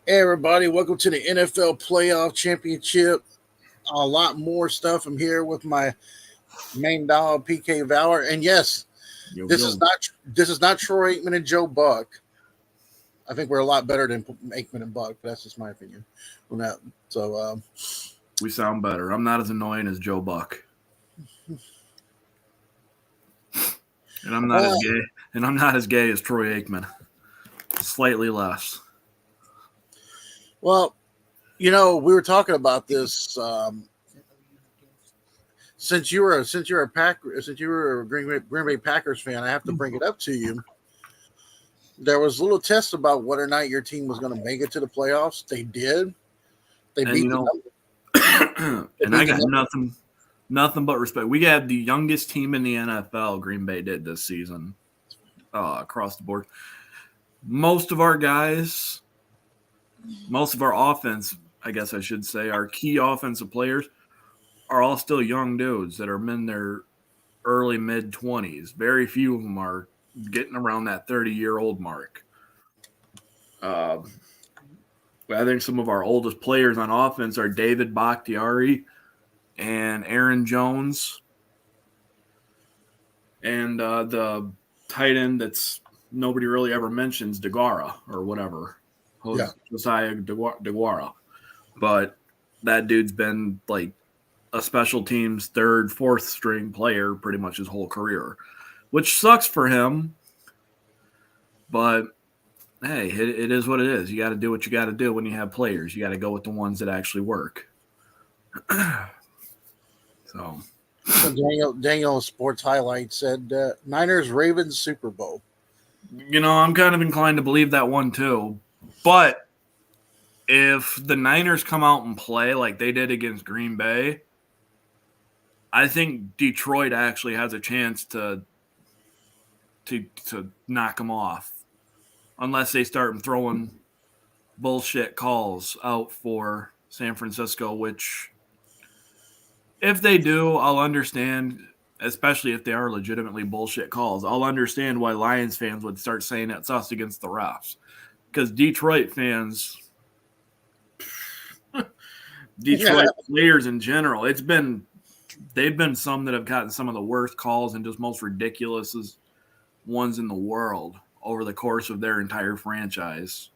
Hey everybody, welcome to the NFL Playoff Championship. A lot more stuff. I'm here with my main dog PK Valor, and yes, Yo, this is yo. not Troy Aikman and Joe Buck. I think we're a lot better than Aikman and Buck, but that's just my opinion on that. So, We sound better. I'm not as annoying as Joe Buck. And I'm not uh, as gay. And I'm not as gay as Troy Aikman. Slightly less. well, we were talking about this. Since you were a Green Bay Packers fan, I have to bring it up to you. There was a little test about whether or not your team was going to make it to the playoffs. They did. They And beat you the know, they and I beat the got number. nothing but respect. We had the youngest team in the NFL, Green Bay did this season. Across the board. Most of our guys, most of our offense, I guess I should say, our key offensive players are all still young dudes that are in their early mid 20s. Very few of them are getting around that 30-year-old mark. Uh, I think some of our oldest players on offense are David Bakhtiari and Aaron Jones, and the tight end that's nobody really ever mentions, DeGuara or whatever, Yeah. Josiah DeGuara. But that dude's been like a special teams third, fourth string player pretty much his whole career, which sucks for him. But hey, it is what it is. You got to do what you got to do when you have players. You got to go with the ones that actually work. So, So Daniel Sports Highlight said Niners Ravens Super Bowl. I'm kind of inclined to believe that one too. But if the Niners come out and play like they did against Green Bay, I think Detroit actually has a chance to knock them off, unless they start throwing bullshit calls out for San Francisco, which if they do, I'll understand, especially if they are legitimately bullshit calls. I'll understand why Lions fans would start saying it's us against the refs. Because Detroit players in general, they've been some that have gotten some of the worst calls and just most ridiculous ones in the world over the course of their entire franchise.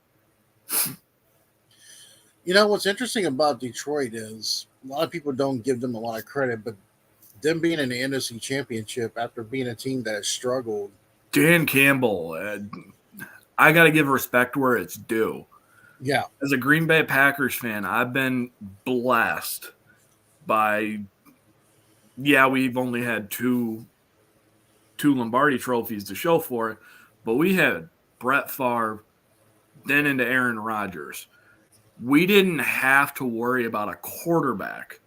What's interesting about Detroit is a lot of people don't give them a lot of credit, but them being in the NFC Championship after being a team that has struggled. Dan Campbell, I got to give respect where it's due. Yeah. As a Green Bay Packers fan, I've been blessed by, we've only had two Lombardi trophies to show for it, but we had Brett Favre, then into Aaron Rodgers. We didn't have to worry about a quarterback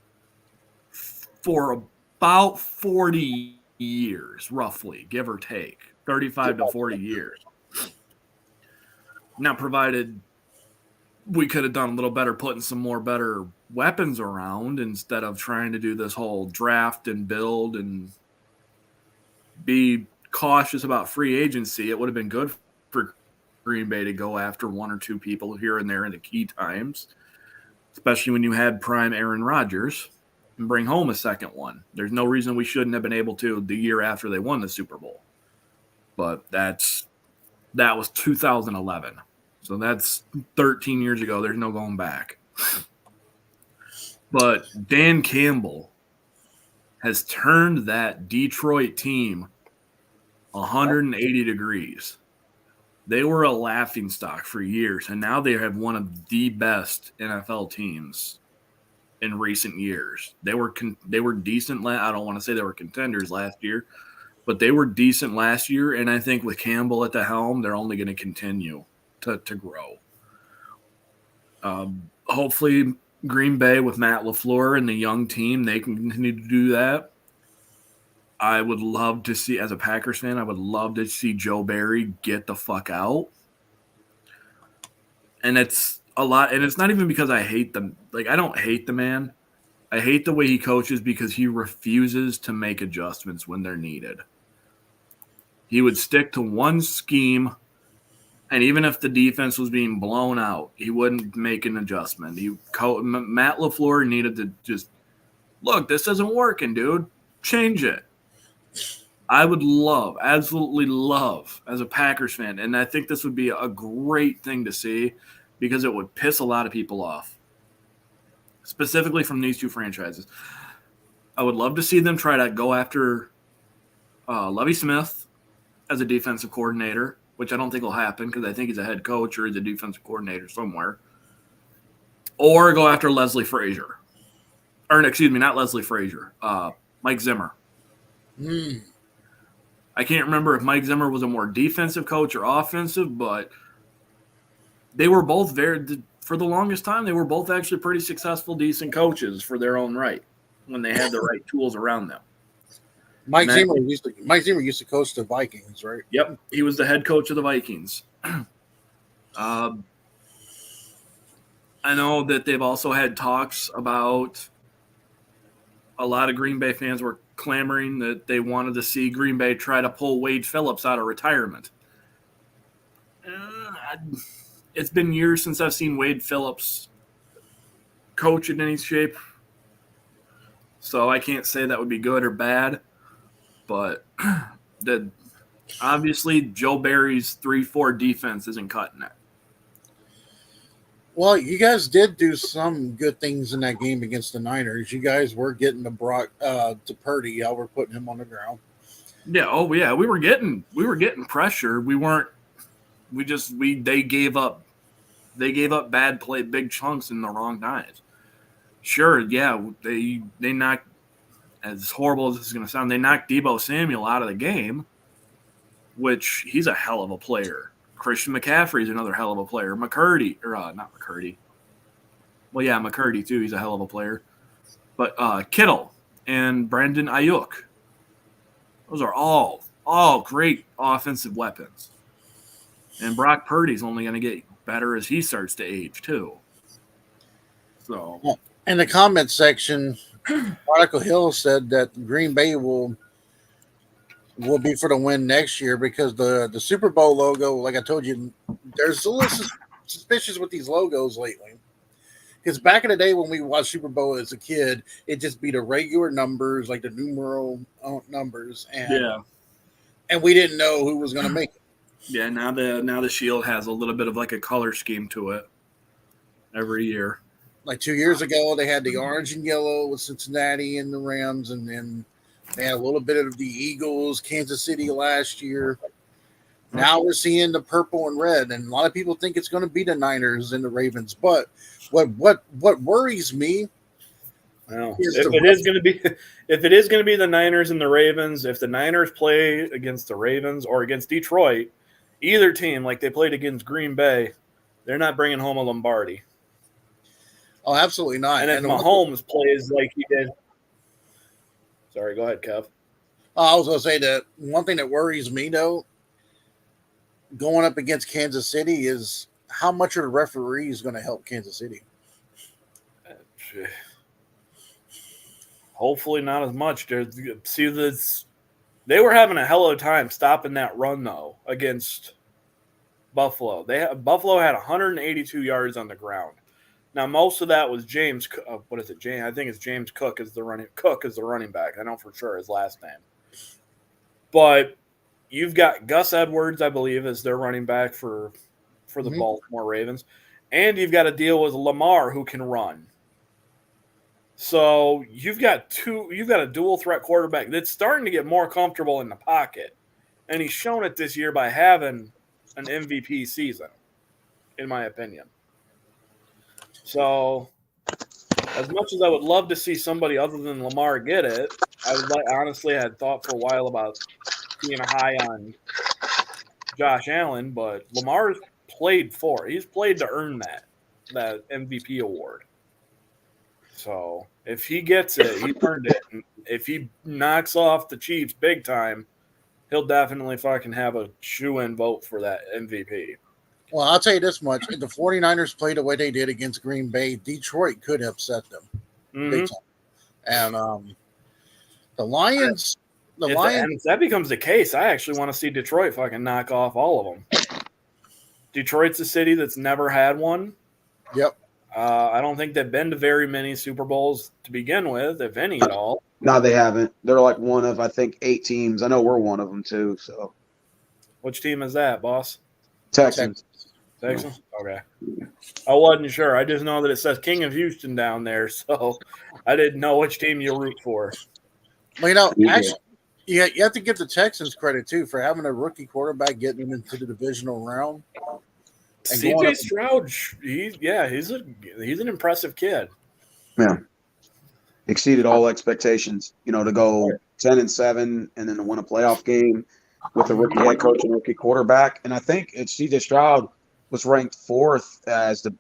for about 40 years, roughly, give or take, 35 to 40 years. Now, provided we could have done a little better putting some more better weapons around instead of trying to do this whole draft and build and be cautious about free agency. It would have been good for Green Bay to go after one or two people here and there in the key times, especially when you had prime Aaron Rodgers, and bring home a second one. There's no reason we shouldn't have been able to the year after they won the Super Bowl. But that was 2011. So that's 13 years ago. There's no going back. But Dan Campbell has turned that Detroit team 180 degrees. They were a laughingstock for years, and now they have one of the best NFL teams in recent years. They were decent. I don't want to say they were contenders last year, but they were decent last year, and I think with Campbell at the helm, they're only going to continue to grow. Hopefully, Green Bay with Matt LaFleur and the young team, they can continue to do that. I would love to see, as a Packers fan, I would love to see Joe Barry get the fuck out. And it's a lot, and it's not even because I hate them. Like, I don't hate the man. I hate the way he coaches because he refuses to make adjustments when they're needed. He would stick to one scheme And even if the defense was being blown out, he wouldn't make an adjustment. Matt LaFleur needed to just, look, this isn't working, dude. Change it. I would absolutely love, as a Packers fan, and I think this would be a great thing to see because it would piss a lot of people off, specifically from these two franchises. I would love to see them try to go after Lovie Smith as a defensive coordinator, which I don't think will happen because I think he's a head coach or he's a defensive coordinator somewhere. Or go after Leslie Frazier. Or, excuse me, not Leslie Frazier. Mike Zimmer. I can't remember if Mike Zimmer was a more defensive coach or offensive, but they were both for the longest time, they were both actually pretty successful, decent coaches for their own right when they had the right tools around them. Mike Zimmer used to coach the Vikings, right? Yep, he was the head coach of the Vikings. I know that they've also had talks about a lot of Green Bay fans were clamoring that they wanted to see Green Bay try to pull Wade Phillips out of retirement. It's been years since I've seen Wade Phillips coach in any shape, so I can't say that would be good or bad. But obviously Joe Barry's 3-4 defense isn't cutting it. Well, you guys did do some good things in that game against the Niners. You guys were getting to Purdy. Y'all were putting him on the ground. Yeah. Oh, yeah. We were getting pressure. They gave up bad play, big chunks in the wrong times. Sure. Yeah. They knocked, as horrible as this is going to sound, they knocked Deebo Samuel out of the game, which he's a hell of a player. Christian McCaffrey is another hell of a player. Not McCurdy. Well, yeah, McCurdy too. He's a hell of a player. But Kittle and Brandon Ayuk, those are all great offensive weapons. And Brock Purdy's only going to get better as he starts to age too. So, in the comment section, Monica Hill said that Green Bay will be for the win next year because the Super Bowl logo, like I told you, there's a little suspicious with these logos lately. Because back in the day when we watched Super Bowl as a kid, it just be the regular numbers, like the numeral numbers, and we didn't know who was going to make it. Yeah, now the shield has a little bit of like a color scheme to it every year. Like 2 years ago, they had the orange and yellow with Cincinnati and the Rams, and then they had a little bit of the Eagles, Kansas City last year. Now we're seeing the purple and red, and a lot of people think it's going to be the Niners and the Ravens. But what worries me, if it is going to be the Niners and the Ravens, if the Niners play against the Ravens or against Detroit, either team, like they played against Green Bay, they're not bringing home a Lombardi. Oh, absolutely not. And if Mahomes plays like he did. Sorry, go ahead, Kev. I was going to say that one thing that worries me, though, going up against Kansas City is how much are the referees going to help Kansas City? Hopefully not as much. They were having a hell of a time stopping that run, though, against Buffalo. Buffalo had 182 yards on the ground. Now, most of that was James. What is it? I think it's James Cook is the running back. I know for sure his last name. But you've got Gus Edwards, I believe, as their running back for the Baltimore Ravens, and you've got to deal with Lamar who can run. So you've got a dual threat quarterback that's starting to get more comfortable in the pocket, and he's shown it this year by having an MVP season, in my opinion. So, as much as I would love to see somebody other than Lamar get it, honestly, I had thought for a while about being a high on Josh Allen, but Lamar's played he's played to earn that MVP award. So, if he gets it, he earned it. And if he knocks off the Chiefs big time, he'll definitely fucking have a shoe-in vote for that MVP. Well, I'll tell you this much. If the 49ers played the way they did against Green Bay, Detroit could upset them. Big time. And the Lions... If that becomes the case, I actually want to see Detroit fucking knock off all of them. Detroit's a city that's never had one. Yep. I don't think they've been to very many Super Bowls to begin with, if any at all. No, they haven't. They're like one of, I think, 8 teams. I know we're one of them too. So Which team is that, boss? Texans. Texans? Okay. I wasn't sure. I just know that it says King of Houston down there, so I didn't know which team you root for. Well, Yeah. actually, you have to give the Texans credit too for having a rookie quarterback getting them into the divisional round. And going CJ up- Stroud, he's an impressive kid. Yeah. Exceeded all expectations, to go 10-7 and then to win a playoff game with a rookie head coach and rookie quarterback. And I think CJ Stroud was ranked 4th as the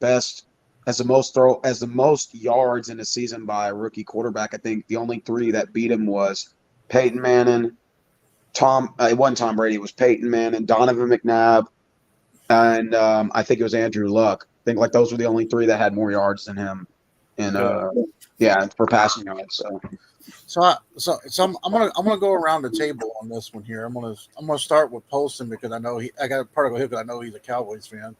most yards in a season by a rookie quarterback. I think the only 3 that beat him was Peyton Manning, it wasn't Tom Brady, it was Peyton Manning, Donovan McNabb, and I think it was Andrew Luck. I think those were the only 3 that had more yards than him, and for passing yards. So I'm gonna go around the table on this one here. I'm gonna start with Poston because I know I got a particle here because I know he's a Cowboys fan.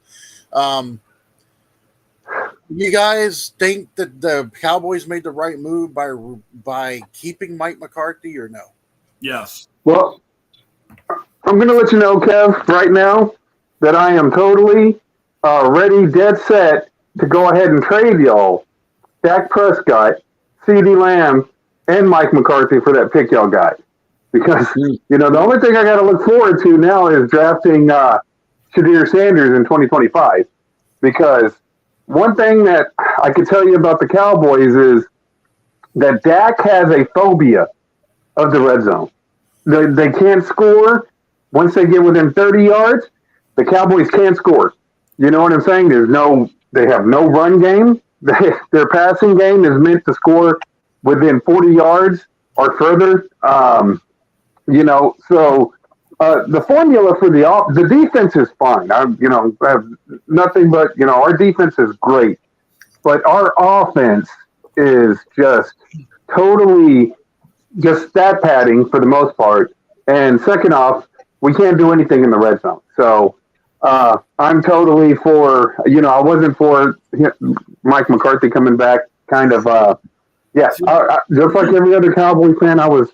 You guys think that the Cowboys made the right move by keeping Mike McCarthy or no? Yes. Well, I'm going to let you know, Kev, right now that I am totally ready, dead set to go ahead and trade y'all Dak Prescott, CeeDee Lamb, and Mike McCarthy for that pick y'all got. Because, the only thing I got to look forward to now is drafting Shadir Sanders in 2025. Because one thing that I can tell you about the Cowboys is that Dak has a phobia of the red zone. They can't score. Once they get within 30 yards, the Cowboys can't score. You know what I'm saying? They have no run game. Their passing game is meant to score within 40 yards or further. So the formula for the defense is fine. I have nothing but, our defense is great, but our offense is just totally just stat padding for the most part. And second off, we can't do anything in the red zone. So I'm totally for, I wasn't for Mike McCarthy coming back just like every other Cowboy fan, I was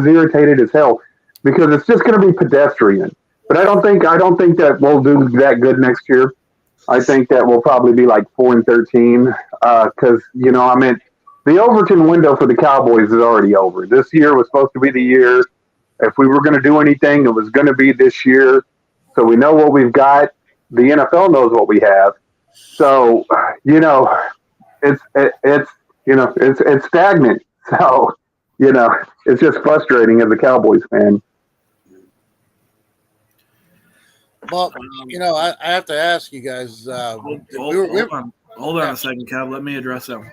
irritated as hell because it's just going to be pedestrian. But I don't think that we'll do that good next year. I think that we'll probably be like 4-13 because, the Overton window for the Cowboys is already over. This year was supposed to be the year. If we were going to do anything, it was going to be this year. So we know what we've got. The NFL knows what we have. So, it's stagnant. So, it's just frustrating as a Cowboys fan. Well, I have to ask you guys. Hold on a second, Kev. Let me address that.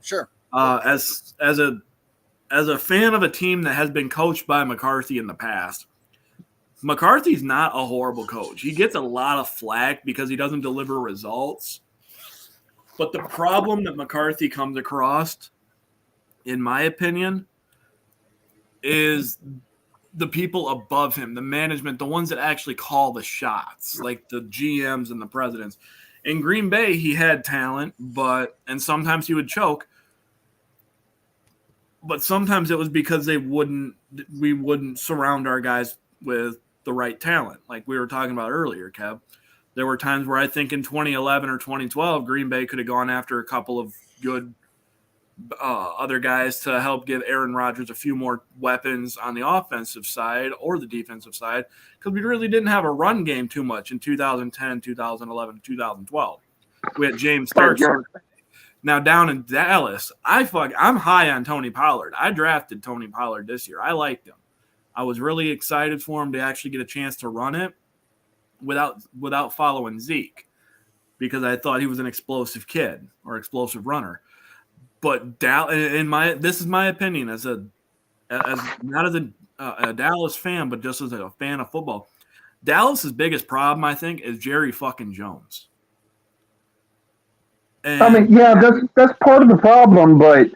Sure. As a fan of a team that has been coached by McCarthy in the past, McCarthy's not a horrible coach. He gets a lot of flack because he doesn't deliver results. But the problem that McCarthy comes across, in my opinion, is the people above him, the management, the ones that actually call the shots, like the GMs and the presidents. In Green Bay, he had talent, and sometimes he would choke. But sometimes it was because we wouldn't surround our guys with the right talent, like we were talking about earlier, Kev. There were times where I think in 2011 or 2012, Green Bay could have gone after a couple of good other guys to help give Aaron Rodgers a few more weapons on the offensive side or the defensive side, because we really didn't have a run game too much in 2010, 2011, 2012. We had James Starks. Now down in Dallas, I'm high on Tony Pollard. I drafted Tony Pollard this year. I liked him. I was really excited for him to actually get a chance to run it without following Zeke, because I thought he was an explosive kid or explosive runner. But this is my opinion as not as a Dallas fan, but just as a fan of football. Dallas's biggest problem, I think, is Jerry fucking Jones. And that's part of the problem. But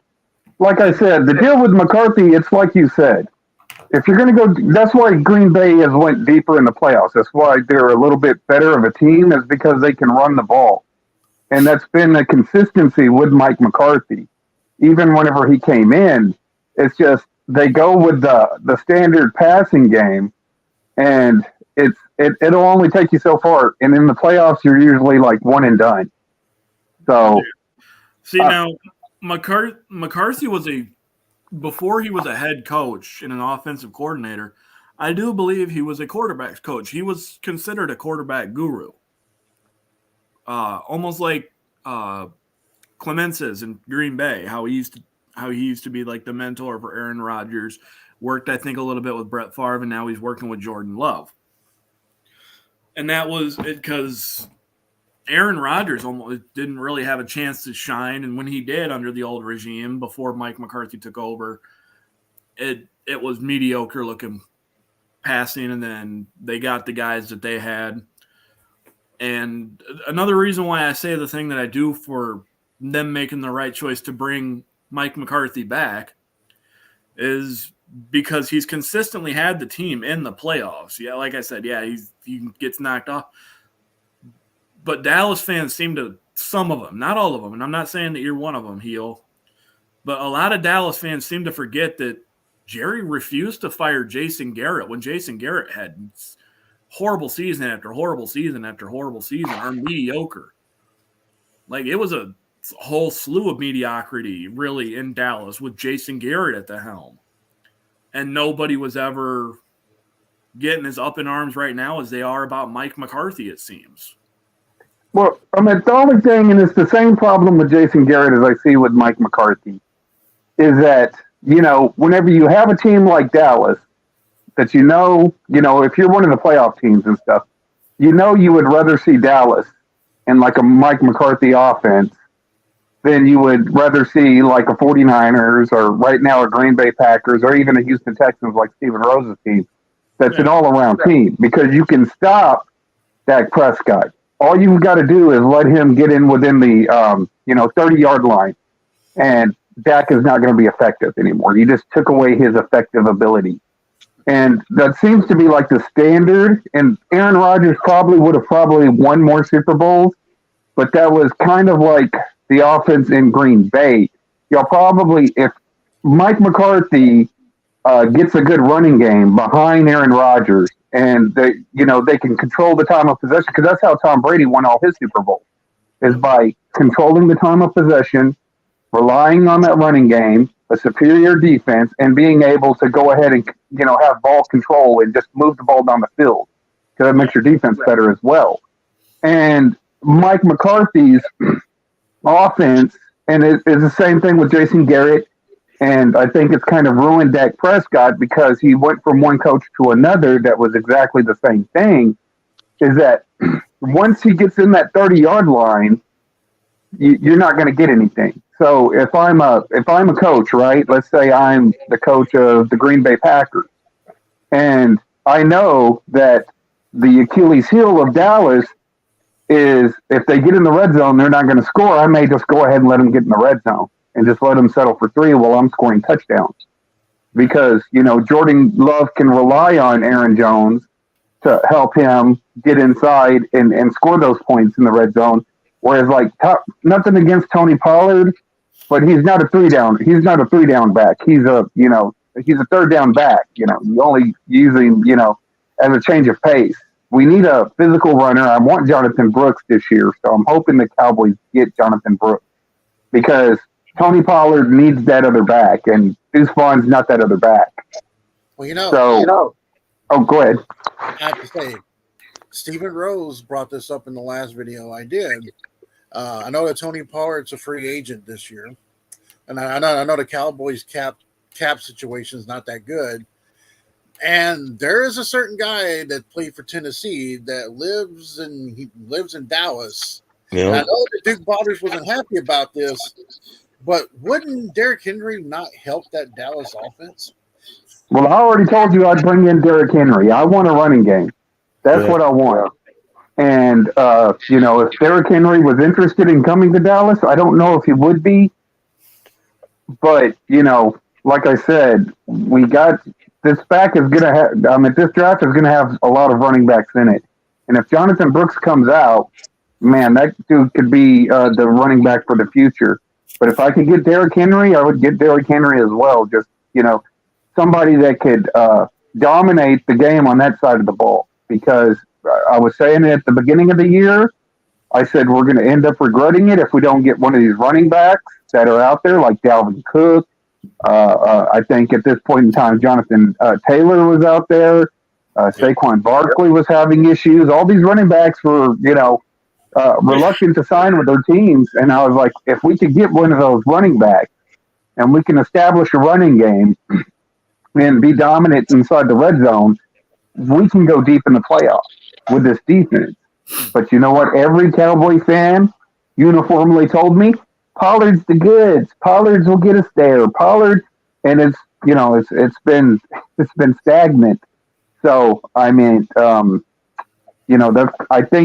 like I said, the deal with McCarthy, it's like you said. if you're going to go, that's why Green Bay has went deeper in the playoffs. That's why they're a little bit better of a team, is because they can run the ball. And that's been a consistency with Mike McCarthy. Even whenever he came in, it's just they go with the standard passing game, and it'll only take you so far. And in the playoffs, you're usually like one and done. So, see now, McCarthy was before he was a head coach and an offensive coordinator, I do believe he was a quarterback's coach. He was considered a quarterback guru. Almost like Clemence's in Green Bay, how he used to be like the mentor for Aaron Rodgers. Worked, I think, a little bit with Brett Favre, and now he's working with Jordan Love. And that was because Aaron Rodgers almost didn't really have a chance to shine, and when he did under the old regime before Mike McCarthy took over, it was mediocre looking passing, and then they got the guys that they had. And another reason why I say the thing that I do for them making the right choice to bring Mike McCarthy back is because he's consistently had the team in the playoffs. Yeah, like I said, he gets knocked off. But Dallas fans seem to, some of them, not all of them, and I'm not saying that you're one of them, Heel, but a lot of Dallas fans seem to forget that Jerry refused to fire Jason Garrett when Jason Garrett had horrible season after horrible season after horrible season, or mediocre. Like, it was a whole slew of mediocrity, really, in Dallas with Jason Garrett at the helm. And nobody was ever getting as up in arms right now as they are about Mike McCarthy, it seems. well, I mean, the only thing, and it's the same problem with Jason Garrett as I see with Mike McCarthy, is that, whenever you have a team like Dallas, that if you're one of the playoff teams and stuff, you would rather see Dallas in like a Mike McCarthy offense than you would rather see like a 49ers or right now a Green Bay Packers or even a Houston Texans like Steven Rose's team. That's an all-around team because you can stop Dak Prescott. All you've got to do is let him get in within the 30-yard line, and Dak is not going to be effective anymore. You just took away his effective ability. And that seems to be like the standard. And Aaron Rodgers would have won more Super Bowls, but that was kind of like the offense in Green Bay. If Mike McCarthy gets a good running game behind Aaron Rodgers, and they can control the time of possession, because that's how Tom Brady won all his Super Bowls, is by controlling the time of possession, relying on that running game, a superior defense, and being able to go ahead and have ball control and just move the ball down the field, because that makes your defense better as well. And Mike McCarthy's offense, and it's the same thing with Jason Garrett, and I think it's kind of ruined Dak Prescott because he went from one coach to another that was exactly the same thing, is that once he gets in that 30-yard line, you're not going to get anything. So if I'm a coach, right, let's say I'm the coach of the Green Bay Packers, and I know that the Achilles heel of Dallas is if they get in the red zone, they're not going to score. I may just go ahead and let them get in the red zone and just let them settle for 3 while I'm scoring touchdowns. Because, Jordan Love can rely on Aaron Jones to help him get inside and score those points in the red zone. Whereas, nothing against Tony Pollard, but he's not a 3-down. He's not a 3-down back. He's a 3rd-down back. You only use him, as a change of pace. We need a physical runner. I want Jonathan Brooks this year, so I'm hoping the Cowboys get Jonathan Brooks because Tony Pollard needs that other back, and Deuce Vaughn's not that other back. Well, oh, go ahead. I have to say, Steven Rose brought this up in the last video I did. I know that Tony Pollard's a free agent this year, and I know the Cowboys cap situation is not that good. And there is a certain guy that played for Tennessee that lives in Dallas. Yeah. I know that Duke Borders wasn't happy about this, but wouldn't Derrick Henry not help that Dallas offense? Well, I already told you I'd bring in Derrick Henry. I want a running game. That's what I want. And, if Derrick Henry was interested in coming to Dallas, I don't know if he would be. But, like I said, we got this back is gonna have. This draft is gonna have a lot of running backs in it, and if Jonathan Brooks comes out, man, that dude could be the running back for the future. But if I could get Derrick Henry, I would get Derrick Henry as well. Just somebody that could dominate the game on that side of the ball. Because I was saying at the beginning of the year, I said we're going to end up regretting it if we don't get one of these running backs that are out there, like Dalvin Cook. I think at this point in time, Jonathan Taylor was out there. Saquon Barkley was having issues. All these running backs were, reluctant to sign with their teams. And I was like, if we could get one of those running backs and we can establish a running game and be dominant inside the red zone, we can go deep in the playoffs with this defense. But you know what? Every Cowboy fan uniformly told me, Pollard's the goods. Pollard's will get us there. Pollard, and it's been stagnant. So I think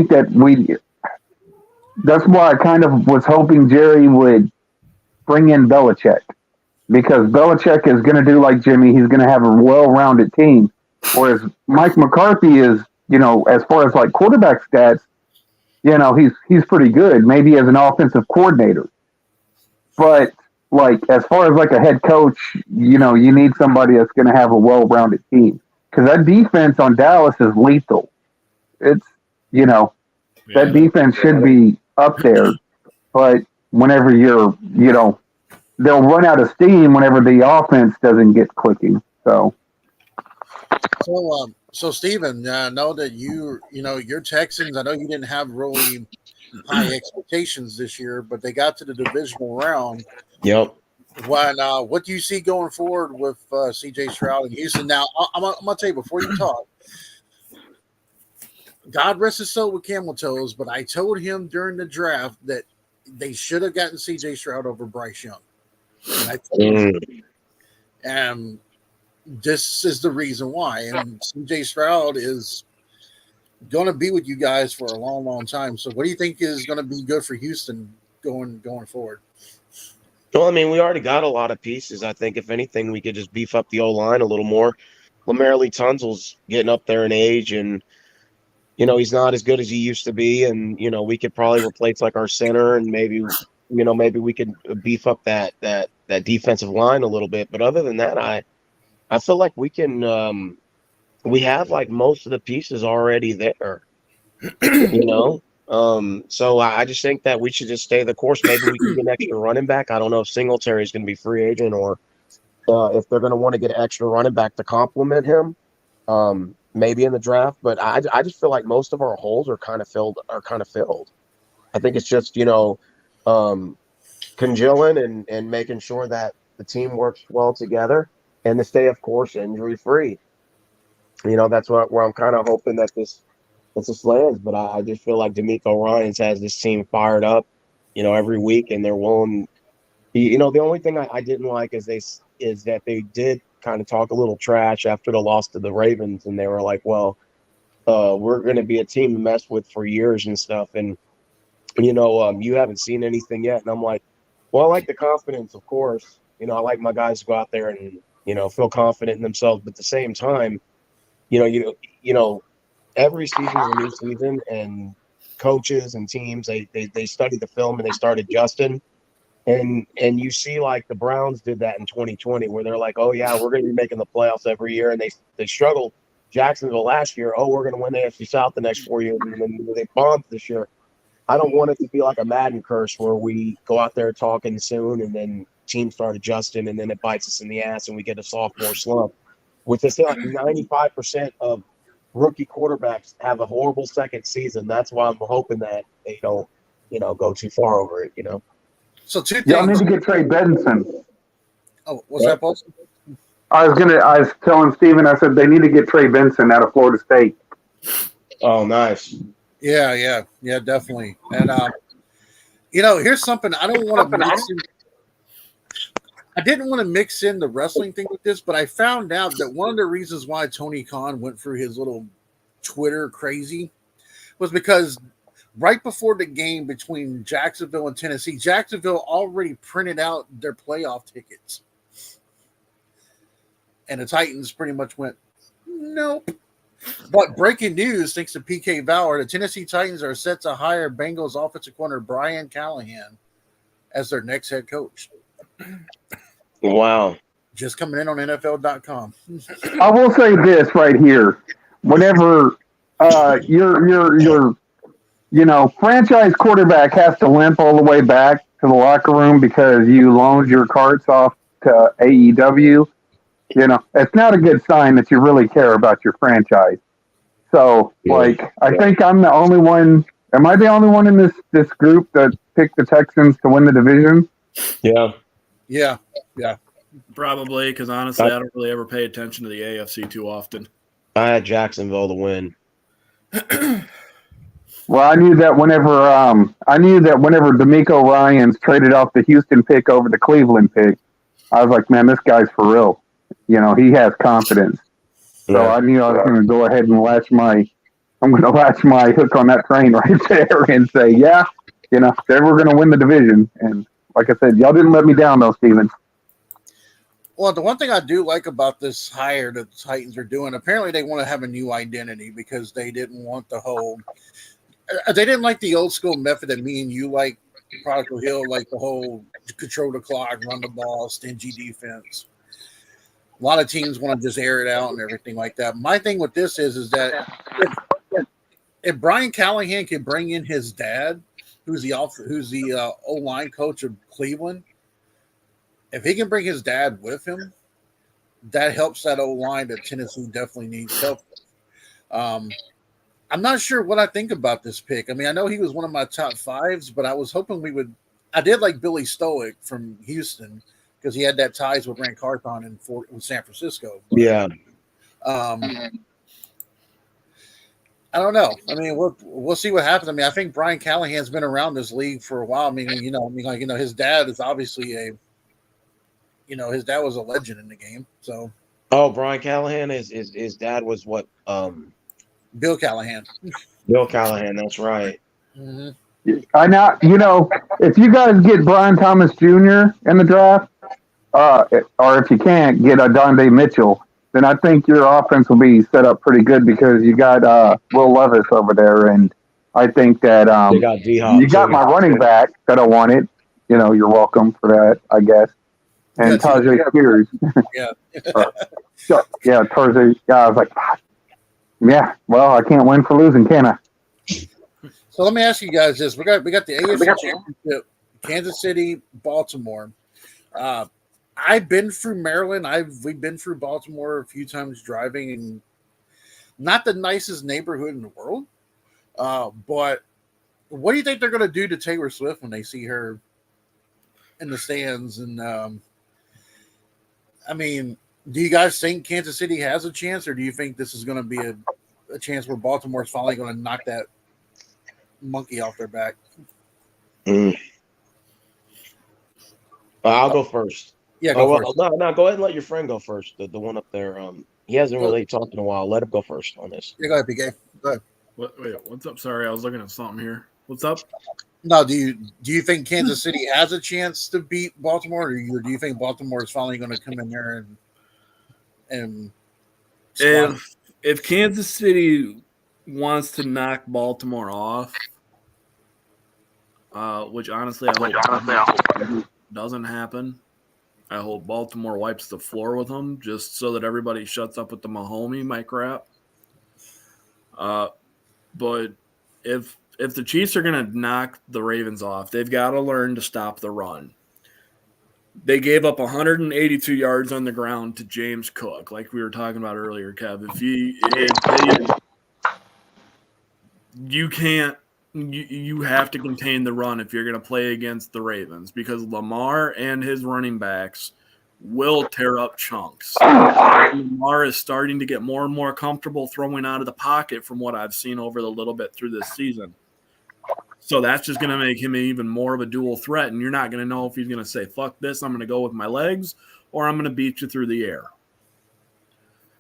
that that's why I kind of was hoping Jerry would bring in Belichick, because Belichick is going to do like Jimmy. He's going to have a well-rounded team, whereas Mike McCarthy is, as far as like quarterback stats, he's pretty good, maybe as an offensive coordinator. But like as far as like a head coach, you need somebody that's going to have a well-rounded team, because that defense on Dallas is lethal. It's that defense should be up there, but whenever they'll run out of steam whenever the offense doesn't get clicking. So Steven, I know that your Texans, I know you didn't have really high expectations this year, but they got to the divisional round. Yep. What do you see going forward with C.J. Stroud and Houston? Now, I'm going to tell you before you talk, God rest his soul with camel toes, but I told him during the draft that they should have gotten C.J. Stroud over Bryce Young. And I told him, this is the reason why. And C.J. Stroud is going to be with you guys for a long, long time. So what do you think is going to be good for Houston going forward? Well, I mean, we already got a lot of pieces. I think if anything, we could just beef up the O-line a little more. Lamar Tunsil's getting up there in age, and he's not as good as he used to be. And we could probably replace like our center, and maybe we could beef up that defensive line a little bit. But other than that, I feel like we can. We have like most of the pieces already there. So I just think that we should just stay the course. Maybe we can get an extra running back. I don't know if Singletary is going to be free agent, or if they're going to want to get an extra running back to complement him, maybe in the draft. But I just feel like most of our holes are kind of filled. I think it's just congealing and making sure that the team works well together and to stay, of course, injury free. That's where I'm kind of hoping that this lands. But I just feel like DeMeco Ryans has this team fired up, every week, and they're willing. The only thing I didn't like is that they did kind of talk a little trash after the loss to the Ravens, and they were like, "Well, we're going to be a team to mess with for years and stuff," and you haven't seen anything yet. And I'm like, well, I like the confidence, of course. I like my guys to go out there and feel confident in themselves, but at the same time, every season is a new season, and coaches and teams they study the film and they start adjusting. And you see, like the Browns did that in 2020, where they're like, oh yeah, we're going to be making the playoffs every year, and they struggled. Jacksonville last year, oh, we're going to win the AFC South the next 4 years, and then they bombed this year. I don't want it to be like a Madden curse where we go out there talking soon and then teams start adjusting and then it bites us in the ass and we get a sophomore slump. With this, like 95% of rookie quarterbacks have a horrible second season. That's why I'm hoping that they don't, go too far over it. So two things. y'all need to get Trey Benson. Oh, what's that, Paul? I was telling Steven, I said they need to get Trey Benson out of Florida State. Oh, nice. Yeah, definitely. And here's something I don't want to mix in. I didn't want to mix in the wrestling thing with this, but I found out that one of the reasons why Tony Khan went through his little Twitter crazy was because right before the game between Jacksonville and Tennessee, Jacksonville already printed out their playoff tickets. And the Titans pretty much went, nope. But breaking news, thanks to PK Valor, the Tennessee Titans are set to hire Bengals offensive corner Brian Callahan as their next head coach. Wow. Just coming in on NFL.com. I will say this right here: whenever your franchise quarterback has to limp all the way back to the locker room because you loaned your carts off to AEW, it's not a good sign that you really care about your franchise. So, I think I'm the only one. Am I the only one in this group that picked the Texans to win the division? Yeah. Yeah. Probably, because honestly, I don't really ever pay attention to the AFC too often. I had Jacksonville to win. Well, I knew that whenever D'Amico Ryans traded off the Houston pick over the Cleveland pick, I was like, man, this guy's for real. He has confidence. So I knew I was going to go ahead and latch my hook on that train right there and say, yeah, they were going to win the division. And like I said, y'all didn't let me down though, Steven. Well, the one thing I do like about this hire that the Titans are doing, apparently they want to have a new identity because they didn't want they didn't like the old school method that me and you like, Prodigal Hill, like the whole control the clock, run the ball, stingy defense. A lot of teams want to just air it out and everything like that. My thing with this is that if Brian Callahan can bring in his dad, who's the O-line coach of Cleveland, if he can bring his dad with him, that helps that O-line that Tennessee definitely needs help with. I'm not sure what I think about this pick. I mean, I know he was one of my top fives, but I was hoping I did like Billy Stoic from Houston because he had that ties with Rand Carthon in San Francisco. But, Yeah. I don't know. I mean, we'll see what happens. I mean, I think Brian Callahan's been around this league for a while. I mean, his dad is obviously his dad was a legend in the game. So, Brian Callahan, his dad was what? Bill Callahan. Bill Callahan. That's right. Mm-hmm. I now, if you guys get Brian Thomas Jr. in the draft, or if you can't get Adonde Mitchell, then I think your offense will be set up pretty good because you got Will Levis over there, and I think that They got D-Hop you got too. my running back that I wanted. You're welcome for that, I guess. And Tajay Spears. Yeah. Tajay. Yeah, I was like, yeah. Well, I can't win for losing, can I? So let me ask you guys this: we got the AFC Championship, Kansas City, Baltimore. I've been through Maryland. We've been through Baltimore a few times driving, and not the nicest neighborhood in the world. But what do you think they're going to do to Taylor Swift when they see her in the stands? And I mean, do you guys think Kansas City has a chance, or do you think this is going to be a chance where Baltimore's finally going to knock that monkey off their back? I'll go first. Yeah, go first. No, go ahead and let your friend go first. The one up there. He hasn't really talked in a while. Let him go first on this. Yeah, go ahead, PK. Go ahead. Wait, what's up? Sorry, I was looking at something here. What's up? No, do you think Kansas City has a chance to beat Baltimore, or do you think Baltimore is finally going to come in there and if Kansas City wants to knock Baltimore off, which honestly I hope doesn't happen. I hope Baltimore wipes the floor with them just so that everybody shuts up with the Mahomes mic crap. But if the Chiefs are going to knock the Ravens off, they've got to learn to stop the run. They gave up 182 yards on the ground to James Cook, like we were talking about earlier, Kev. You have to contain the run if you're going to play against the Ravens because Lamar and his running backs will tear up chunks. Lamar is starting to get more and more comfortable throwing out of the pocket from what I've seen over the little bit through this season. So that's just going to make him even more of a dual threat, and you're not going to know if he's going to say, fuck this, I'm going to go with my legs, or I'm going to beat you through the air.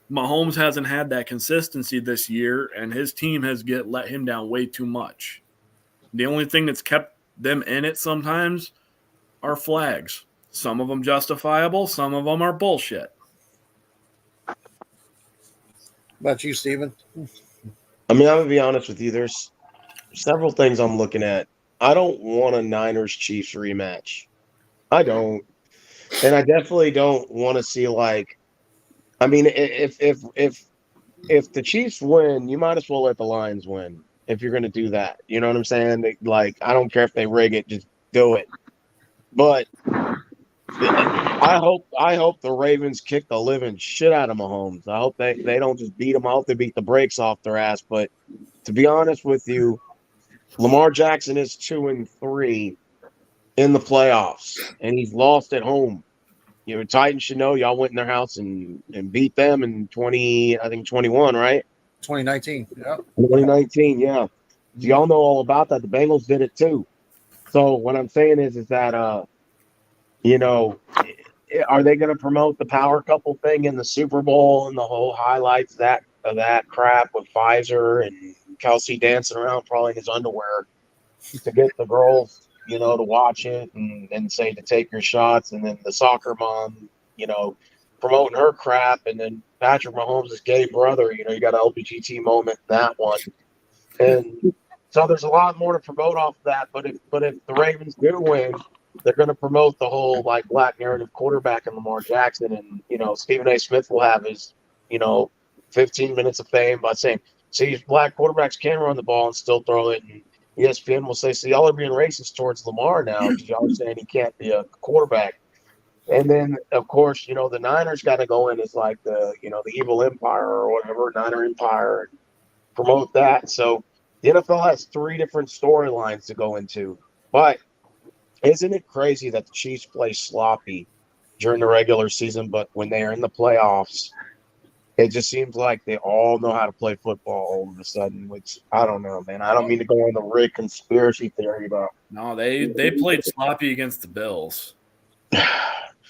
Mahomes hasn't had that consistency this year, and his team has let him down way too much. The only thing that's kept them in it sometimes are flags. Some of them justifiable, some of them are bullshit. About you, Steven? I mean, I'm gonna be honest with you. There's several things I'm looking at. I don't want a Niners Chiefs rematch. I don't, and I definitely don't want to see like. I mean, if the Chiefs win, you might as well let the Lions win if you're gonna do that. You know what I'm saying? Like, I don't care if they rig it, just do it. But I hope the Ravens kick the living shit out of Mahomes. I hope they don't just beat him. I hope they beat the brakes off their ass. But to be honest with you, Lamar Jackson is 2-3 in the playoffs, and he's lost at home. You know, Titans should know y'all went in their house and beat them in 21, right? 2019. Yeah. 2019, yeah. Y'all know all about that. The Bengals did it too. So what I'm saying is that you know, are they going to promote the power couple thing in the Super Bowl and the whole highlights of that crap with Pfizer and Kelsey dancing around probably in his underwear to get the girls, you know, to watch it and say to take your shots, and then the soccer mom, you know, promoting her crap, and then Patrick Mahomes' gay brother, you know, you got an LBGT moment in that one. And so there's a lot more to promote off of that, but if the Ravens do win, they're going to promote the whole like black narrative quarterback in Lamar Jackson, and you know Stephen A. Smith will have his 15 minutes of fame by saying, "See, black quarterbacks can run the ball and still throw it." And ESPN will say, "See, y'all are being racist towards Lamar now because y'all are saying he can't be a quarterback." And then of course the Niners got to go in as like the the evil empire or whatever, Niner Empire, and promote that. So the NFL has 3 different storylines to go into, but isn't it crazy that the Chiefs play sloppy during the regular season, but when they are in the playoffs, it just seems like they all know how to play football all of a sudden, which I don't know, man. I don't mean to go on the Rick conspiracy theory about. No, they played sloppy against the Bills.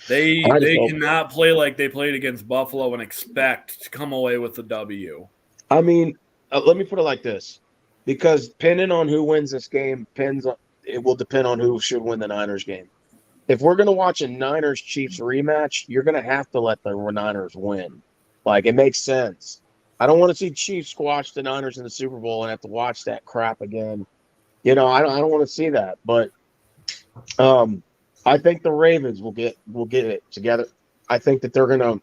They cannot play like they played against Buffalo and expect to come away with the W. I mean, let me put it like this, because depending on who wins this game, it will depend on who should win the Niners game. If we're going to watch a Niners-Chiefs rematch, you're going to have to let the Niners win. Like, it makes sense. I don't want to see Chiefs squash the Niners in the Super Bowl and have to watch that crap again. I don't want to see that. But I think the Ravens will get it together. I think that they're going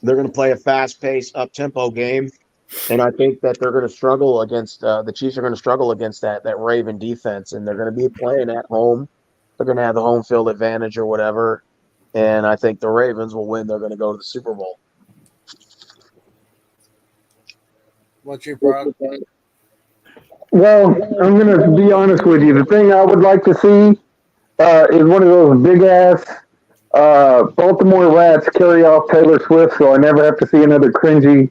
to play a fast-paced, up-tempo game. And I think that they're going to struggle against the Chiefs are going to struggle against that Raven defense, and they're going to be playing at home. They're going to have the home field advantage or whatever, and I think the Ravens will win. They're going to go to the Super Bowl. What's your Brock? Well, I'm going to be honest with you. The thing I would like to see is one of those big-ass Baltimore Rats carry off Taylor Swift, so I never have to see another cringy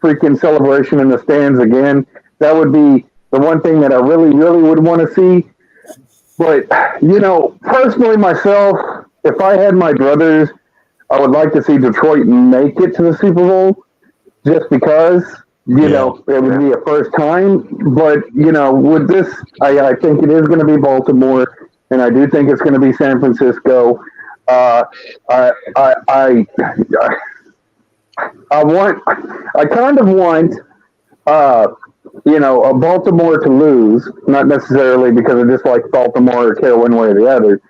freaking celebration in the stands again. That would be the one thing that I really, really would want to see. But, personally myself, if I had my druthers, I would like to see Detroit make it to the Super Bowl just because, it would be a first time. But, with this, I think it is going to be Baltimore, and I do think it's going to be San Francisco. I kind of want, a Baltimore to lose, not necessarily because I dislike Baltimore or care one way or the other.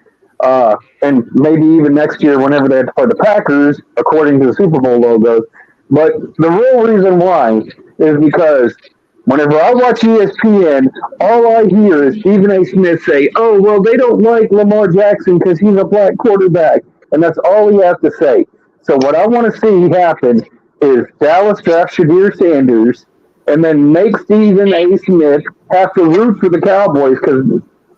And maybe even next year, whenever they have to play the Packers, according to the Super Bowl logos. But the real reason why is because whenever I watch ESPN, all I hear is Stephen A. Smith say, "Oh, well, they don't like Lamar Jackson because he's a black quarterback." And that's all he has to say. So what I want to see happen is Dallas draft Shadir Sanders and then make Stephen A. Smith have to root for the Cowboys because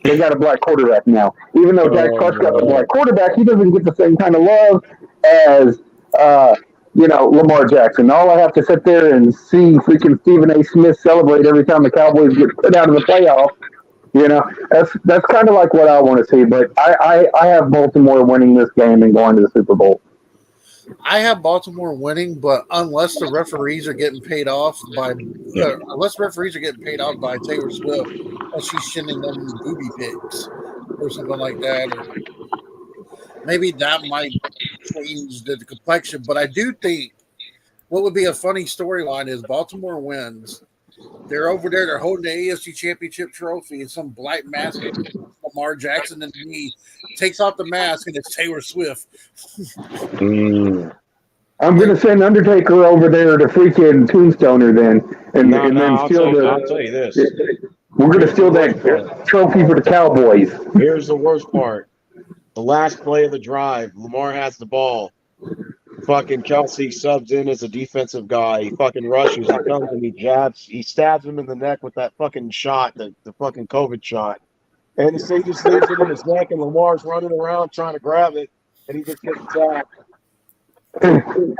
they got a black quarterback now. Even though Dak Prescott's a black quarterback, he doesn't get the same kind of love as Lamar Jackson. All I have to sit there and see freaking Stephen A. Smith celebrate every time the Cowboys get put out of the playoff. That's kind of like what I want to see. But I have Baltimore winning this game and going to the Super Bowl. I have Baltimore winning, but unless the referees are getting paid off by Taylor Swift, and she's sending them booby pics or something like that, or maybe that might change the complexion. But I do think what would be a funny storyline is Baltimore wins. They're over there. They're holding the AFC Championship trophy, and some black mask, Lamar Jackson, and he takes off the mask, and it's Taylor Swift. I'm gonna send Undertaker over there to freaking Tombstoner then, and then I'll steal tell you this. We're gonna steal that trophy for the Cowboys. Here's the worst part. The last play of the drive, Lamar has the ball. Fucking Kelsey subs in as a defensive guy. He fucking rushes. He comes and he stabs him in the neck with that fucking shot, the fucking COVID shot. And he just leaves it in his neck, and Lamar's running around trying to grab it, and he just gets sacked. and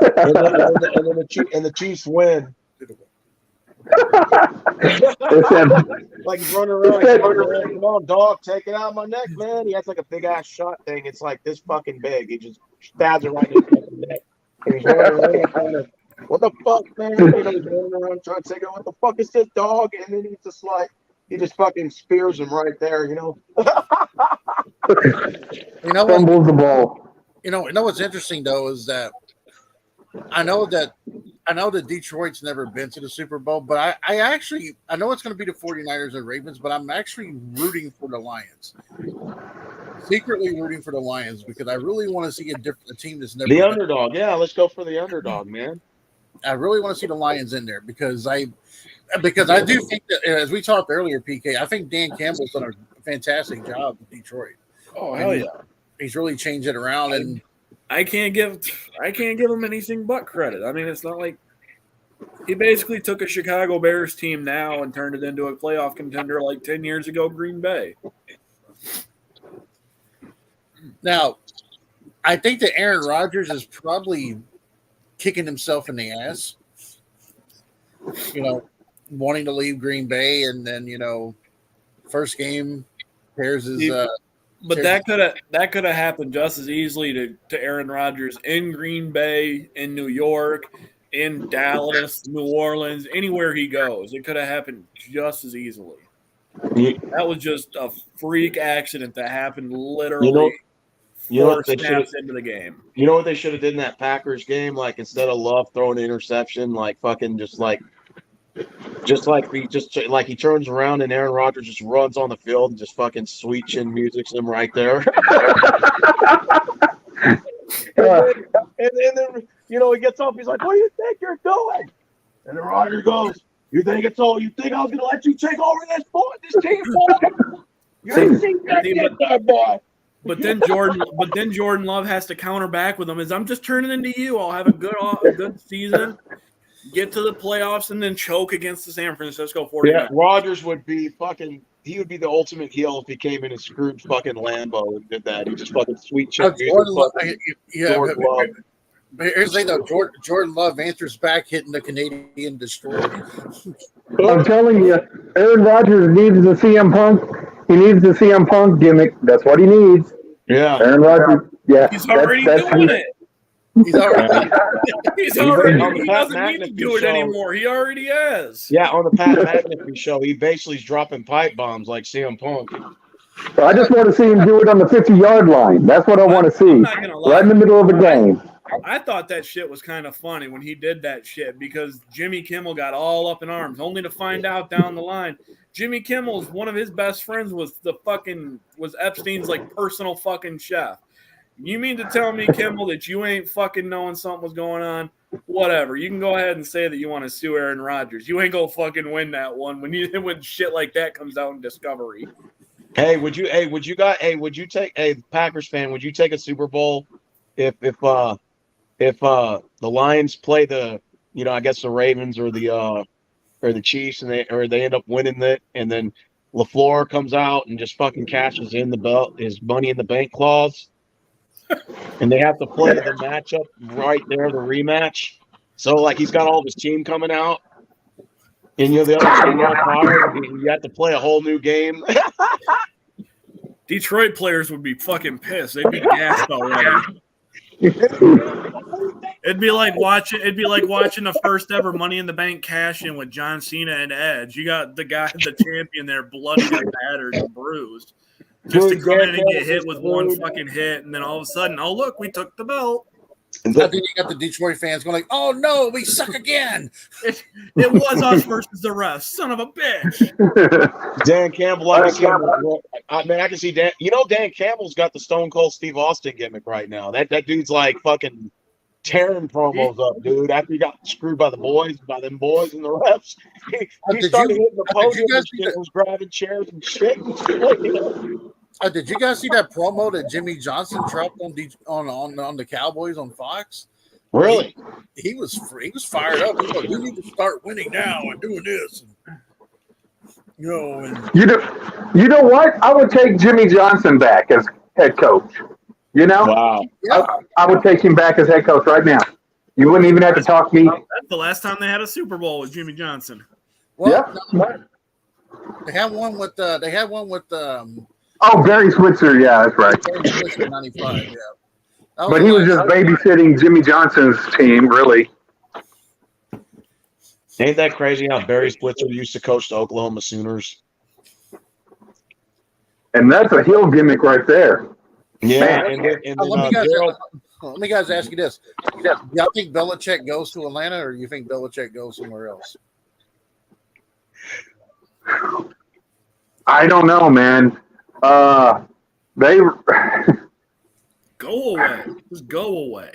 the Chiefs win. Like he's running around, come on, dog, take it out of my neck, man. He has like a big ass shot thing. It's like this fucking big. He just stabs it right in his fucking neck. And he's running around kind of, what the fuck, man? You know, he's running around trying to take it. What the fuck is this, dog? And then he's just like, he just fucking spears him right there, you know. You know Fumbles the ball. You know what's interesting though is that I know that Detroit's never been to the Super Bowl, but I know it's going to be the 49ers and Ravens, but I'm actually rooting for the Lions. Secretly rooting for the Lions because I really want to see a team that's never the underdog. Yeah, let's go for the underdog, man. I really want to see the Lions in there because I do think that, as we talked earlier, PK, I think Dan Campbell's done a fantastic job with Detroit. Oh hell yeah! He's really changed it around, and I can't give him anything but credit. I mean, it's not like he basically took a Chicago Bears team now and turned it into a playoff contender like 10 years ago, Green Bay. Now, I think that Aaron Rodgers is probably kicking himself in the ass, wanting to leave Green Bay, and then, first game, Bears is but that could have happened just as easily to Aaron Rodgers in Green Bay, in New York, in Dallas, New Orleans, anywhere he goes. It could have happened just as easily. That was just a freak accident that happened literally four snaps into the game. You know what they should have did in that Packers game? Like instead of Love throwing an interception, like fucking he turns around and Aaron Rodgers just runs on the field and just fucking sweet chin music's him right there. and then he gets off. He's like, "What do you think you're doing?" And then Rodgers goes, "You think I was gonna let you take over this team, boy? You ain't seen that yet, boy." But then Jordan Love has to counter back with him. I'm just turning into you. I'll have a good season. Get to the playoffs and then choke against the San Francisco 49ers. Yeah, Rodgers would be he would be the ultimate heel if he came in a screwed fucking Lambo and did that. He just fucking sweet chin music. Jordan Love. But here's the thing, though. Jordan Love answers back hitting the Canadian Destroyer. I'm telling you, Aaron Rodgers needs the CM Punk. He needs the CM Punk gimmick. That's what he needs. Yeah. Aaron Rodgers. Yeah. He's already doing it. He's already. He doesn't need to do it anymore. He already is. Yeah, on the Pat McAfee show, he basically is dropping pipe bombs like CM Punk. I just want to see him do it on the 50-yard line. That's what I want to see. Right in the middle of the game. I thought that shit was kind of funny when he did that shit because Jimmy Kimmel got all up in arms, only to find out down the line Jimmy Kimmel's one of his best friends was Epstein's like personal fucking chef. You mean to tell me, Kimmel, that you ain't fucking knowing something was going on? Whatever. You can go ahead and say that you want to sue Aaron Rodgers. You ain't gonna fucking win that one when shit like that comes out in Discovery. Would you take Packers fan, would you take a Super Bowl if the Lions play the Ravens or the Chiefs and they end up winning it, and then LaFleur comes out and just fucking cashes in his money in the bank clause? And they have to play the matchup right there, the rematch. So, like, he's got all of his team coming out, and the other team got fired. You have to play a whole new game. Detroit players would be fucking pissed. They'd be gassed already. It'd be like watching the first ever Money in the Bank cash in with John Cena and Edge. You got the champion there, bloody and battered and bruised. Just to come in and get hit with one fucking hit, and then all of a sudden, oh look, we took the belt. I think you got the Detroit fans going like, "Oh no, we suck again." It was us versus the refs. Son of a bitch. Dan Campbell, I can see Dan. You know, Dan Campbell's got the Stone Cold Steve Austin gimmick right now. That dude's like fucking tearing promos up, dude. After he got screwed by them boys and the refs, he started hitting the podium and shit, was grabbing chairs and shit. Did you guys see that promo that Jimmy Johnson dropped on the Cowboys on Fox? Really? He was fired up. He was like, "We need to start winning now and doing this." And, You know what? I would take Jimmy Johnson back as head coach. You know? Wow. yeah. I would take him back as head coach right now. You wouldn't even have to talk me. That's the last time they had a Super Bowl with Jimmy Johnson. Well, Yeah. they had one with Oh, Barry Switzer. Yeah, that's right. 95. Yeah. But he was just babysitting Jimmy Johnson's team, really. Ain't that crazy how Barry Switzer used to coach the Oklahoma Sooners? And that's a heel gimmick right there. Yeah, Man. and Let then me guys ask you this: y'all think Belichick goes to Atlanta, or you think Belichick goes somewhere else? I don't know, man. They Go away. Just go away.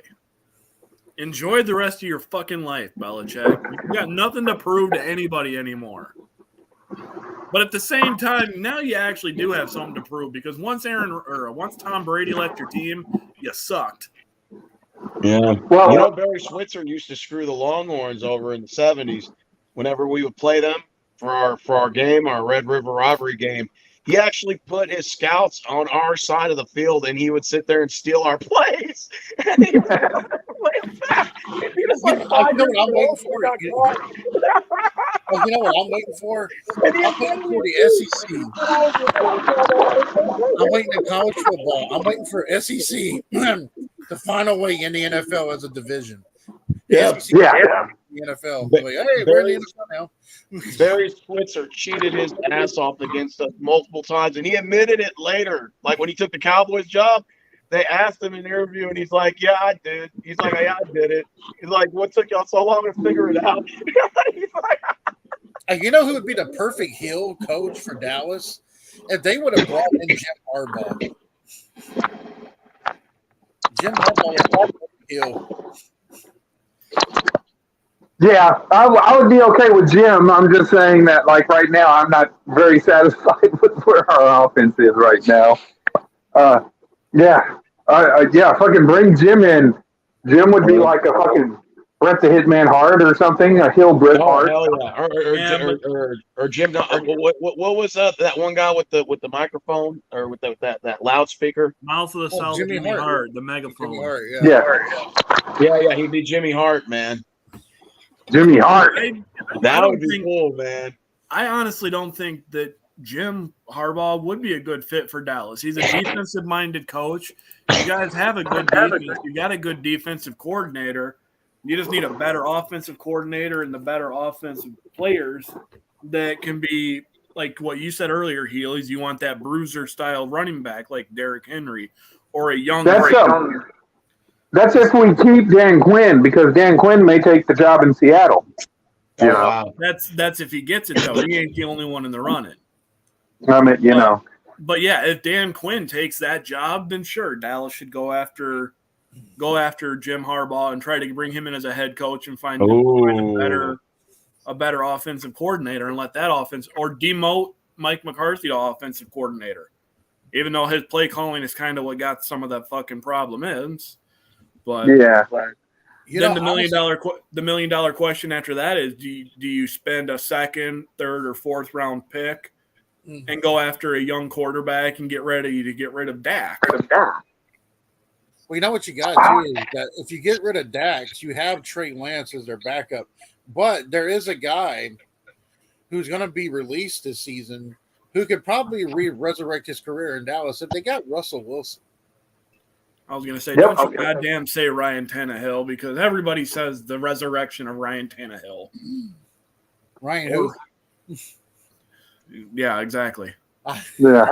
Enjoy the rest of your fucking life, Belichick. You got nothing to prove to anybody anymore. But at the same time, now you actually do have something to prove because once Tom Brady left your team, you sucked. yeah. well, You know, Barry Switzer used to screw the Longhorns over in the 70s whenever we would play them for our game, our Red River Rivalry game. He actually put his scouts on our side of the field, and he would sit there and steal our plays. And he was like, I know what I'm waiting for. You know what I'm waiting for? I'm waiting for the SEC. I'm waiting in college football. I'm waiting for SEC to find a way in the NFL as a division. Yeah. SEC yeah. the NFL. Like, hey, we're in the NFL now. Barry Switzer cheated his ass off against us multiple times, and he admitted it later. Like when he took the Cowboys job, they asked him in an interview, and he's like, "Yeah, I did." He's like, "Yeah, I did it." He's like, "What took y'all so long to figure it out?" He's like, You know who would be the perfect heel coach for Dallas? If they would have brought in Jim Harbaugh. Jim Harbaugh was the perfect heel. Yeah, I would be okay with Jim. I'm just saying that, like, right now, I'm not very satisfied with where our offense is right now. Fucking bring Jim in. Jim would be like a fucking Bret the Hitman Hart or something, a heel Bret "Oh Hart. hell yeah!" Or Jim. What was that one guy with the microphone or with that loudspeaker? Mouth of the South, Jimmy Jimmy Hart. Hart, the Jimmy megaphone. Hart, Yeah, Yeah, he'd be Jimmy Hart, man. Jimmy Hart. That don't would be think- cool, man. I honestly don't think that Jim Harbaugh would be a good fit for Dallas. He's a defensive-minded coach. You guys have a good defense. You got a good defensive coordinator. You just need a better offensive coordinator and the better offensive players that can be like what you said earlier, Healy. You want that bruiser-style running back like Derrick Henry or a young. That's if we keep Dan Quinn, because Dan Quinn may take the job in Seattle. Oh, wow. That's if he gets it though. He ain't the only one in the running. I mean, you know. But yeah, if Dan Quinn takes that job, then sure, Dallas should go after Jim Harbaugh and try to bring him in as a head coach and find a better offensive coordinator and let that offense or demote Mike McCarthy to offensive coordinator. Even though his play calling is kind of what got some of that fucking problem is. But Yeah. then the $1 million question after that is do you spend a second, third, or fourth round pick and go after a young quarterback and get ready to get rid of Dak? Well, you know what you got to do is that if you get rid of Dax, you have Trey Lance as their backup. But there is a guy who's going to be released this season who could probably resurrect his career in Dallas if they got Russell Wilson. I was going to say, don't you goddamn say Ryan Tannehill, because everybody says the resurrection of Ryan Tannehill. Ryan who? Yeah, exactly. Yeah.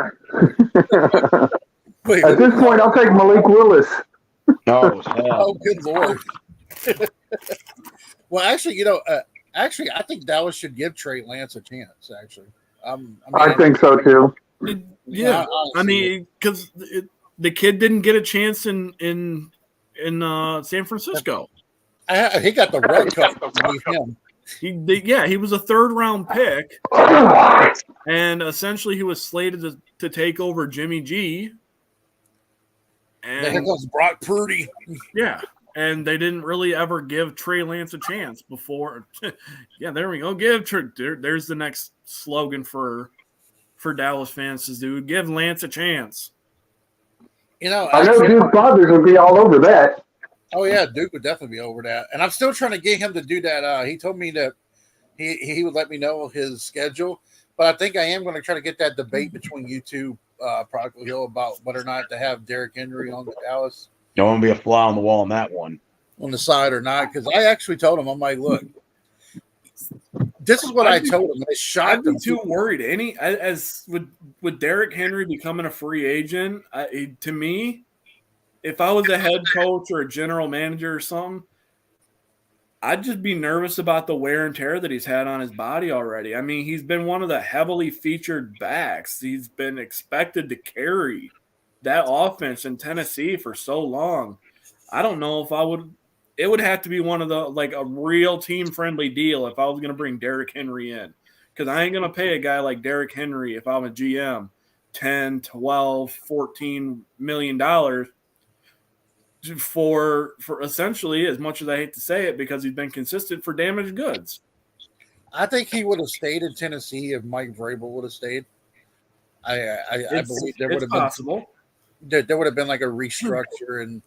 Wait, At this point, I'll take Malik Willis. Oh, hell. Oh, good lord. Well, actually, I think Dallas should give Trey Lance a chance. Actually, I think so too. Yeah, I honestly, mean, because the kid didn't get a chance in San Francisco. he got the rug cut underneath him. He was a third round pick, and essentially he was slated to take over Jimmy G. Then here And comes Brock Purdy. yeah, and they didn't really ever give Trey Lance a chance before. Yeah, there we go. There's the next slogan for Dallas fans to do. Give Lance a chance. I know Duke Fathers would be all over that. Oh yeah, Duke would definitely be over that. And I'm still trying to get him to do that. He told me that he would let me know his schedule, but I think I am going to try to get that debate between you two, Prodigal Hill, about whether or not to have Derrick Henry on the Dallas Don't want to be a fly on the wall on that one. on the side or not. Because I actually told him, I'm like, look, this is what I told him. It I'd shocked be him. too worried. As with Derrick Henry becoming a free agent, to me, if I was a head coach or a general manager or something, I'd just be nervous about the wear and tear that he's had on his body already. I mean, he's been one of the heavily featured backs. He's been expected to carry that offense in Tennessee for so long. I don't know if I would. It would have to be one of the like a real team friendly deal if I was going to bring Derrick Henry in, because I ain't going to pay a guy like Derrick Henry if I'm a GM 10, 12, 14 million dollars for essentially, as much as I hate to say it, because he's been consistent, for damaged goods. I think he would have stayed in Tennessee if Mike Vrabel would have stayed. I believe there would have been possible. There would have been like a restructure, and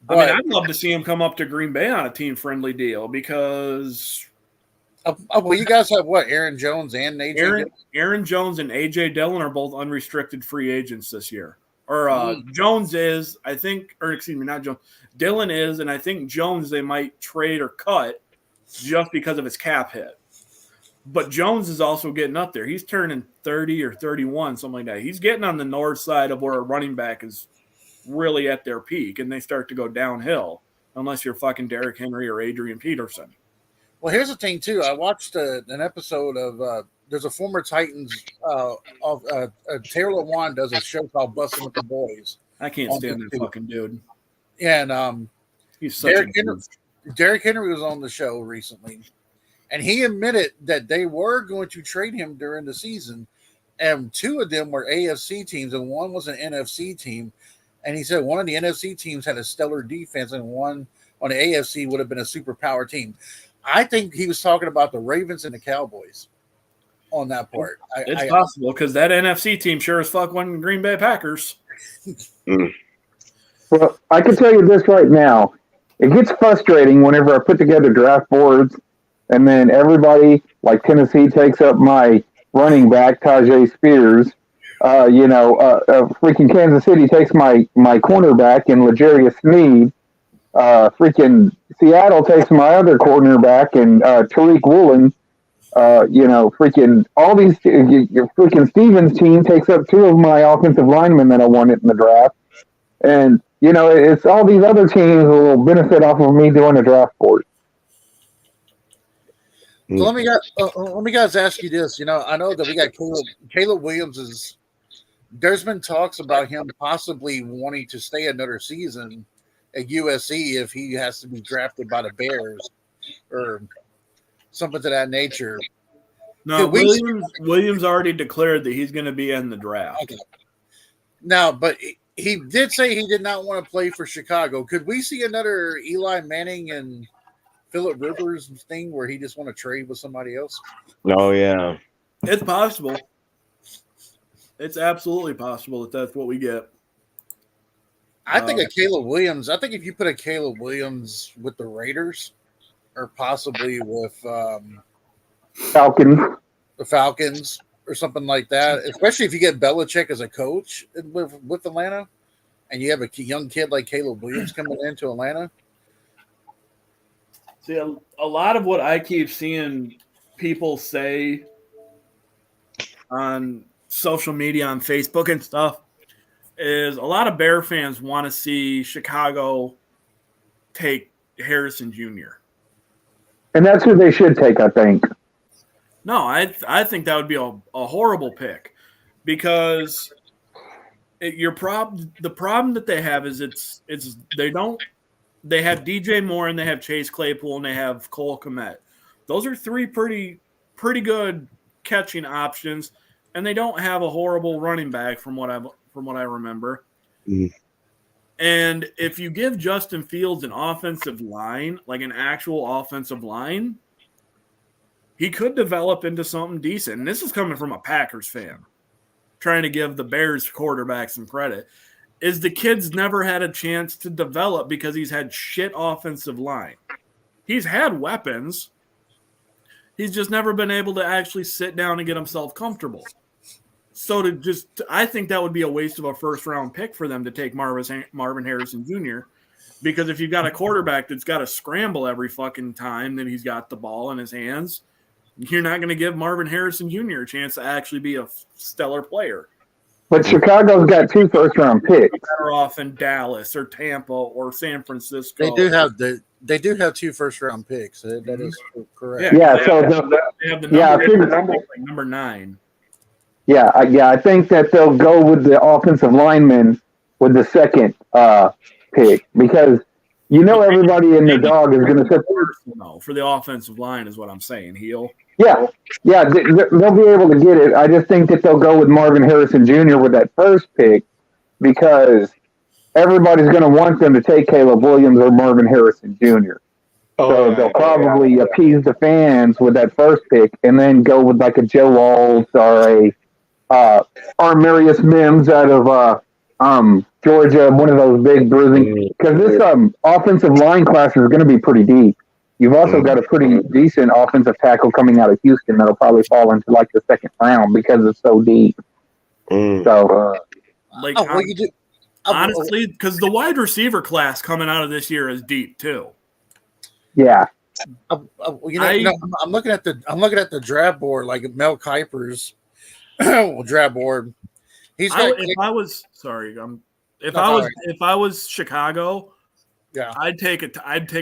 I mean, I'd love to see him come up to Green Bay on a team friendly deal because well, you guys have what, Aaron Jones and AJ Aaron Jones and AJ Dillon are both unrestricted free agents this year. Or Jones is, I think, or excuse me, not Jones. Dillon is, and I think Jones they might trade or cut just because of his cap hit. But Jones is also getting up there. He's turning 30 or 31, something like that. He's getting on the north side of where a running back is really at their peak, and they start to go downhill unless you're fucking Derrick Henry or Adrian Peterson. Well, here's the thing, too. I watched an episode of there's a former Titans Taylor Lewan does a show called Busting with the Boys. I can't stand that fucking dude. And he's such Derrick Henry was on the show recently, and he admitted that they were going to trade him during the season, and two of them were AFC teams, and one was an NFC team. And he said one of the NFC teams had a stellar defense, and one on the AFC would have been a superpower team. I think he was talking about the Ravens and the Cowboys on that part. It's possible because that NFC team sure as fuck won the Green Bay Packers. Well, I can tell you this right now. It gets frustrating whenever I put together draft boards and then everybody, like Tennessee, takes up my running back, Tajay Spears. Freaking Kansas City takes my cornerback in L'Jarius Sneed. Freaking Seattle takes my other cornerback and Tariq Woolen. Freaking all these freaking Stevens team takes up two of my offensive linemen that I wanted in the draft. And, it's all these other teams who will benefit off of me doing a draft board. So let me guys ask you this. I know that we got Caleb Williams there's been talks about him possibly wanting to stay another season at USC if he has to be drafted by the Bears or something to that nature. No, Williams already declared that he's going to be in the draft. Okay. Now, but he did say he did not want to play for Chicago. Could we see another Eli Manning and Phillip Rivers thing where he just want to trade with somebody else? Oh, yeah. It's possible. It's absolutely possible that that's what we get. I think if you put a Caleb Williams with the Raiders or possibly with Falcons. The Falcons or something like that, especially if you get Belichick as a coach with Atlanta and you have a young kid like Caleb Williams coming into Atlanta. See, a lot of what I keep seeing people say on social media, on Facebook and stuff, is a lot of Bear fans want to see Chicago take Harrison Jr. And that's who they should take, I think. No, I think that would be a horrible pick because the problem that they have is they have DJ Moore and they have Chase Claypool and they have Cole Kmet. Those are three pretty good catching options, and they don't have a horrible running back from what I remember. Mm. And if you give Justin Fields an offensive line, like an actual offensive line, he could develop into something decent. And this is coming from a Packers fan, trying to give the Bears quarterback some credit. Is the kid's never had a chance to develop because he's had shit offensive line. He's had weapons. He's just never been able to actually sit down and get himself comfortable. So I think that would be a waste of a first-round pick for them to take Marvin Harrison Jr. Because if you've got a quarterback that's got to scramble every fucking time that he's got the ball in his hands, you're not going to give Marvin Harrison Jr. a chance to actually be a stellar player. But Chicago's got 2 first-round picks. Better off in Dallas or Tampa or San Francisco. They do have 2 first-round picks. That is correct. Yeah, they so have the number 9. Yeah, I think that they'll go with the offensive lineman with the second pick because everybody in the dog is going to sit. No, for the offensive line is what I'm saying. Heel. Yeah, they'll be able to get it. I just think that they'll go with Marvin Harrison Jr. with that first pick because everybody's going to want them to take Caleb Williams or Marvin Harrison Jr. So they'll probably appease the fans with that first pick and then go with like a Joe Alt or a Armarius Mims out of Georgia, one of those big bruising. Because this offensive line class is going to be pretty deep. You've also got a pretty decent offensive tackle coming out of Houston that'll probably fall into like the second round because it's so deep. So, honestly, because the wide receiver class coming out of this year is deep too. Yeah. I'm looking at the draft board, like Mel Kiper's draft board. If I was Chicago, yeah, I'd take a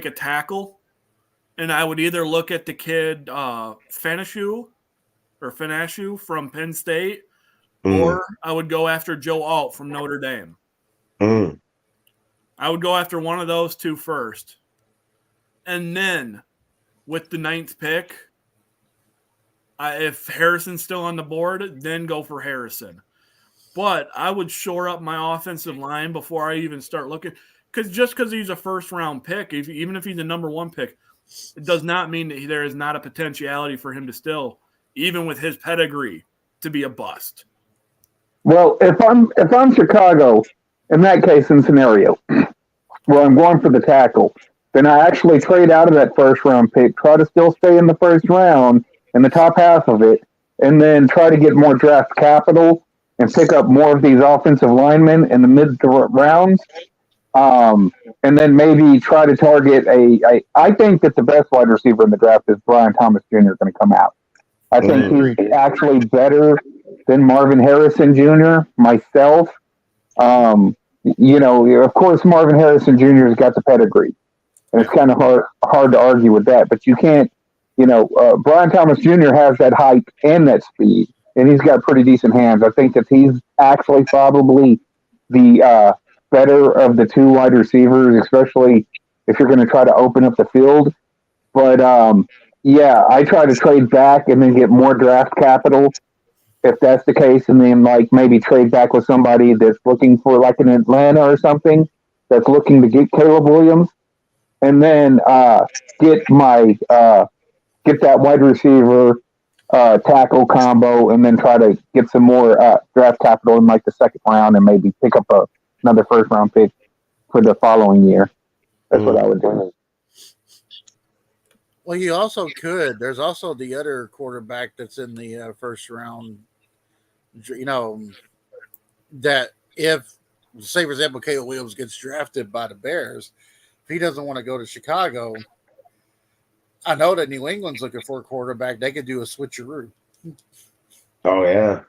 tackle. And I would either look at the kid Fanashu from Penn State, or I would go after Joe Alt from Notre Dame. I would go after one of those 2 first. And then with the 9th pick, if Harrison's still on the board, then go for Harrison. But I would shore up my offensive line before I even start looking. Because he's a first-round pick, even if he's a number 1 pick, it does not mean that there is not a potentiality for him to still, even with his pedigree, to be a bust. Well, if I'm Chicago, in that case and scenario, where I'm going for the tackle, then I actually trade out of that first round pick, try to still stay in the first round, in the top half of it, and then try to get more draft capital and pick up more of these offensive linemen in the mid rounds. And then maybe try to target I think that the best wide receiver in the draft is Brian Thomas Jr. going to come out. I think he's actually better than Marvin Harrison Jr. myself. Of course, Marvin Harrison Jr. has got the pedigree. And it's kind of hard to argue with that. But you can't, Brian Thomas Jr. has that height and that speed. And he's got pretty decent hands. I think that he's actually probably the better of the 2 wide receivers, especially if you're going to try to open up the field. But, I try to trade back and then get more draft capital if that's the case, and then maybe trade back with somebody that's looking for like an Atlanta or something that's looking to get Caleb Williams, and then get that wide receiver tackle combo, and then try to get some more draft capital in like the second round and maybe pick up another first round pick for the following year. That's what I would do. Well, you also could. There's also the other quarterback that's in the first round. That if, say for example, Caleb Williams gets drafted by the Bears, if he doesn't want to go to Chicago, I know that New England's looking for a quarterback. They could do a switcheroo. Oh yeah.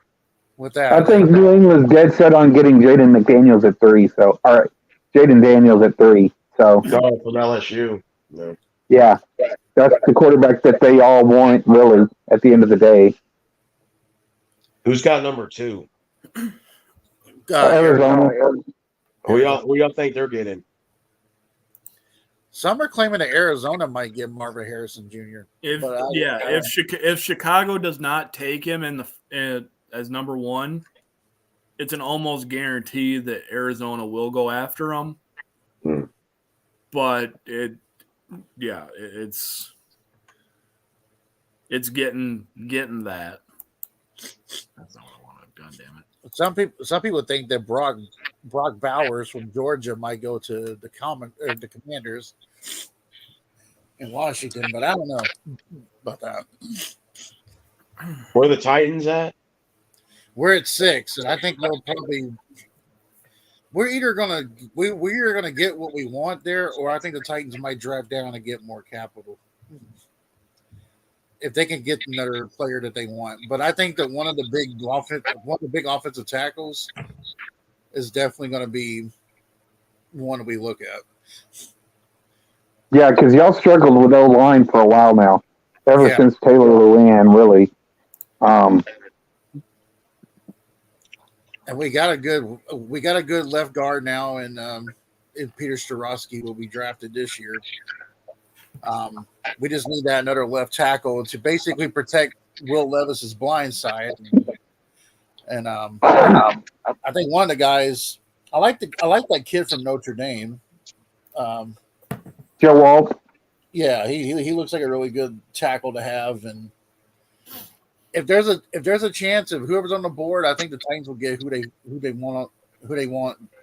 With that, I think New England's dead set on getting Jaden McDaniels at 3. So, all right, Jaden Daniels at 3. So No, from LSU. No. yeah, that's the quarterback that they all want, really, at the end of the day. Who's got number 2? Arizona. Who y'all think they're getting? Some are claiming that Arizona might get Marvin Harrison Jr. If But if Chicago does not take him as number 1, it's an almost guarantee that Arizona will go after him. Hmm. But it's getting that. That's not what I wanted. God damn it. Some people think that Brock Bowers from Georgia might go to the Commanders in Washington, but I don't know about that. Where the Titans at? We're at 6, and I think we're either gonna get what we want there, or I think the Titans might draft down and get more capital if they can get another player that they want. But I think that one of the big offensive tackles is definitely going to be one that we look at. Yeah, because y'all struggled with O-line for a while now, ever since Taylor Lewan, really. And we got a good left guard now, and Peter Starosky will be drafted this year. We just need that another left tackle to basically protect Will Levis's blind side. And I think one of the guys, I like that kid from Notre Dame. Joe Walt. Yeah, he looks like a really good tackle to have. And if there's a chance of whoever's on the board, I think the Titans will get who they want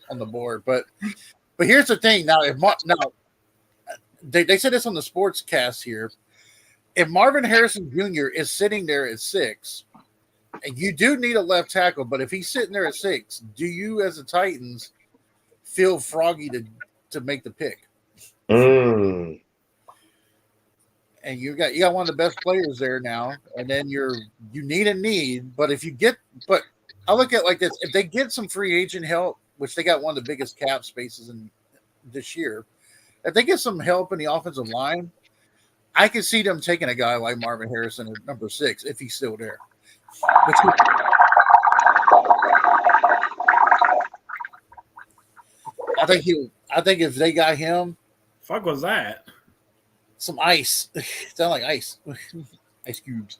on the board. But here's the thing. Now, they said this on the sportscast here. If Marvin Harrison Jr. is sitting there at 6, and you do need a left tackle, but if he's sitting there at 6, do you as the Titans feel froggy to make the pick? Mm. And you got one of the best players there now, and then you need a need. But but I look at it like this: if they get some free agent help, which they got one of the biggest cap spaces in this year, if they get some help in the offensive line, I can see them taking a guy like Marvin Harrison at number 6 if he's still there. I think if they got him, Fuck was that? some ice. Sound like ice. Ice cubes.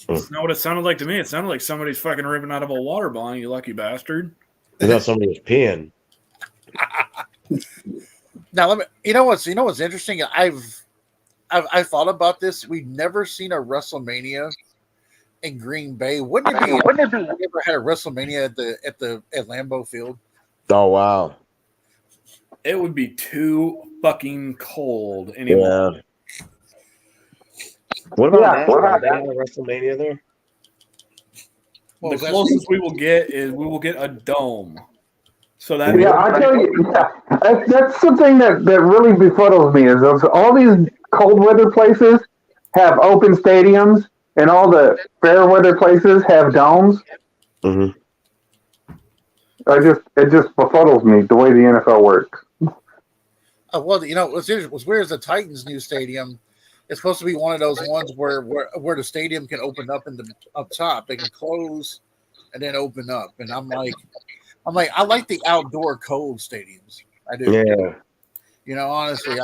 That's not what it sounded like to me. It sounded like somebody's fucking ripping out of a water bong, you lucky bastard. I thought somebody was peeing. Now you know what's interesting? I've thought about this. We've never seen a WrestleMania in Green Bay. Wouldn't it be we ever had a WrestleMania at Lambeau Field? Oh wow. It would be too fucking cold anymore. Yeah. What about that? WrestleMania there? The closest we will get is a dome. So that I tell you, that's something that really befuddles me is all these cold weather places have open stadiums and all the fair weather places have domes. Mm-hmm. It just befuddles me the way the NFL works. Well, what's weird is the Titans' new stadium. It's supposed to be one of those ones where the stadium can open up up top. They can close and then open up. And I'm like, I like the outdoor cold stadiums. I do. Yeah. Honestly,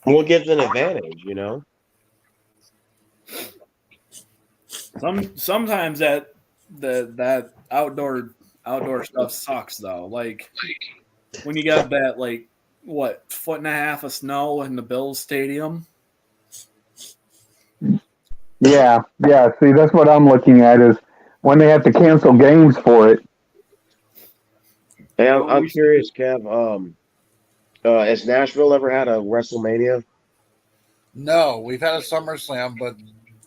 What gives an advantage, Sometimes that outdoor stuff sucks though. Like when you got that 1.5 of snow in the Bills stadium. Yeah. See, that's what I'm looking at is when they have to cancel games for it. Hey, I'm curious, Kev. Has Nashville ever had a WrestleMania? No, we've had a SummerSlam, but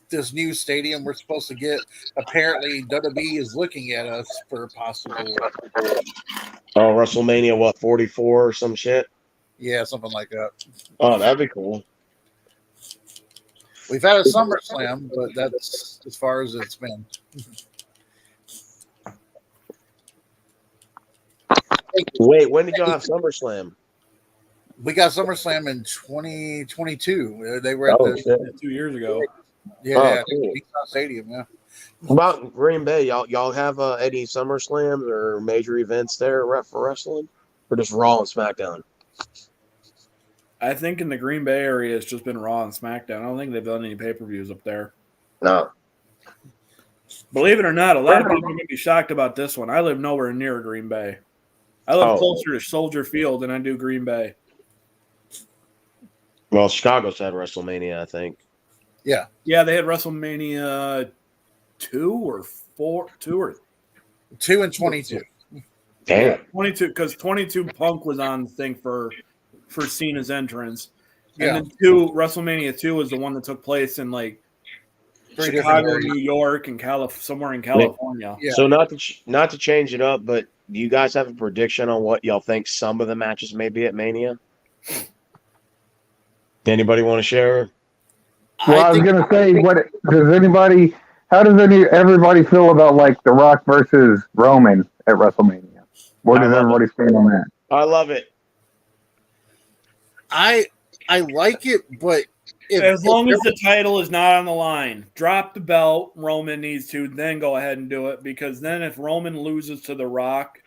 this new stadium we're supposed to get, apparently WWE is looking at us for possible. Oh, WrestleMania, 44 or some shit? Yeah, something like that. Oh, that'd be cool. We've had a SummerSlam, but that's as far as it's been. Wait, when did y'all have SummerSlam? We got SummerSlam in 2022. They were at Oh, the shit. 2 years ago. yeah, cool. Nissan Stadium. Yeah. What about Green Bay? Y'all have any SummerSlams or major events there for wrestling? Or just Raw and SmackDown? I think in the Green Bay area, it's just been Raw and SmackDown. I don't think they've done any pay-per-views up there. No. Believe it or not, a lot of people are going to be shocked about this one. I live nowhere near Green Bay. I live closer to Soldier Field than I do Green Bay. Well, Chicago's had WrestleMania, I think. Yeah. Yeah, they had WrestleMania 2 and 22. Damn. 22, because 22 Punk was on the thing for Cena's entrance. Yeah. And then WrestleMania 2 was the one that took place in like Three Chicago, different areas. New York, and somewhere in California. Yeah. So not to change it up, but do you guys have a prediction on what y'all think some of the matches may be at Mania? Anybody want to share? Well, I was gonna say, how does everybody feel about like The Rock versus Roman at WrestleMania? Where does everybody stand on that? I love it. I like it, but As long as the title is not on the line, drop the belt. Roman needs to, then go ahead and do it. Because then, if Roman loses to The Rock,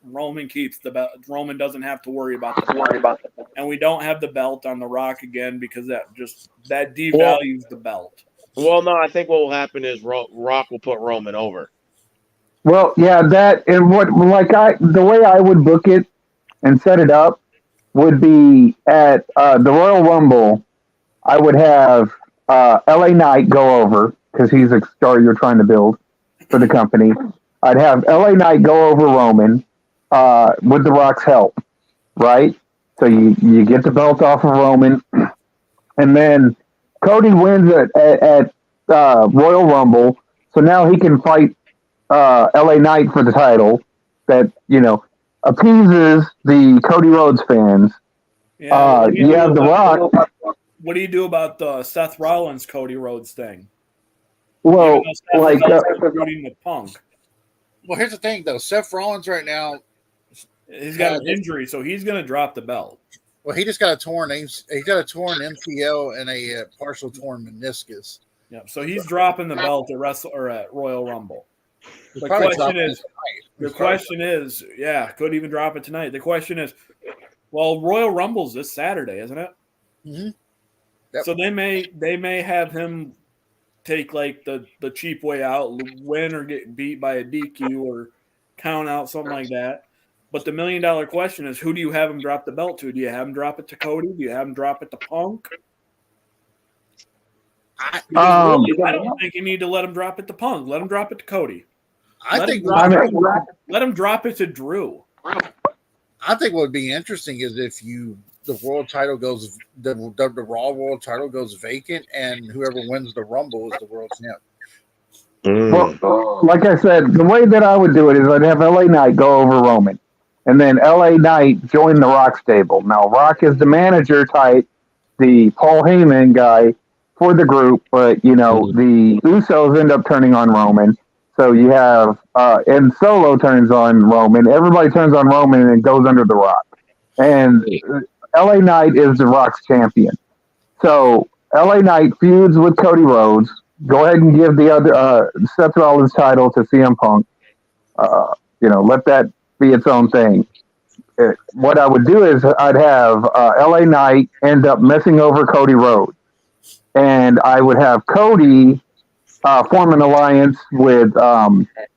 Roman keeps the belt. Roman doesn't have to worry about the belt, and we don't have the belt on The Rock again because that devalues the belt. Well, no, I think what will happen is Rock will put Roman over. Well, yeah, that and the way I would book it and set it up would be at the Royal Rumble. I would have LA Knight go over because he's a star you're trying to build for the company. I'd have LA Knight go over Roman with The Rock's help, right? So you get the belt off of Roman, and then Cody wins at Royal Rumble. So now he can fight LA Knight for the title. That appeases the Cody Rhodes fans. Yeah, you have The Rock. What do you do about the Seth Rollins Cody Rhodes thing? Well, like including the Punk, well, here's the thing though. Seth Rollins right now, he's got an injury, so he's going to drop the belt. well, he just got a torn MCL and a partial torn meniscus. Yeah, so he's dropping the belt at Royal Rumble. He'll The probably question drop it is, tonight. could even drop it tonight. The question is, well, Royal Rumble's this Saturday, isn't it? Mhm. Yep. So they may have him take like the cheap way out, win or get beat by a DQ or count out, something like that. But the $1 million question is, who do you have him drop the belt to? Do you have him drop it to Cody? Do you have him drop it to Punk? I I don't think you need to let him drop it to Punk. Let him drop it to Cody. Let him drop it to Drew. I think what would be interesting is if the world title goes the Raw world title goes vacant, and whoever wins the Rumble is the world champ. Well, like I said, the way that I would do it is I'd have LA Knight go over Roman, and then LA Knight join the Rock stable. Now, Rock is the manager type, the Paul Heyman guy for the group, but the Usos end up turning on Roman. So you have and Solo turns on Roman. Everybody turns on Roman, and it goes under the Rock. And LA Knight is the Rock's champion. So LA Knight feuds with Cody Rhodes. Go ahead and give the other Seth Rollins title to CM Punk. Let that be its own thing. What I would do is I'd have LA Knight end up messing over Cody Rhodes, and I would have Cody form an alliance with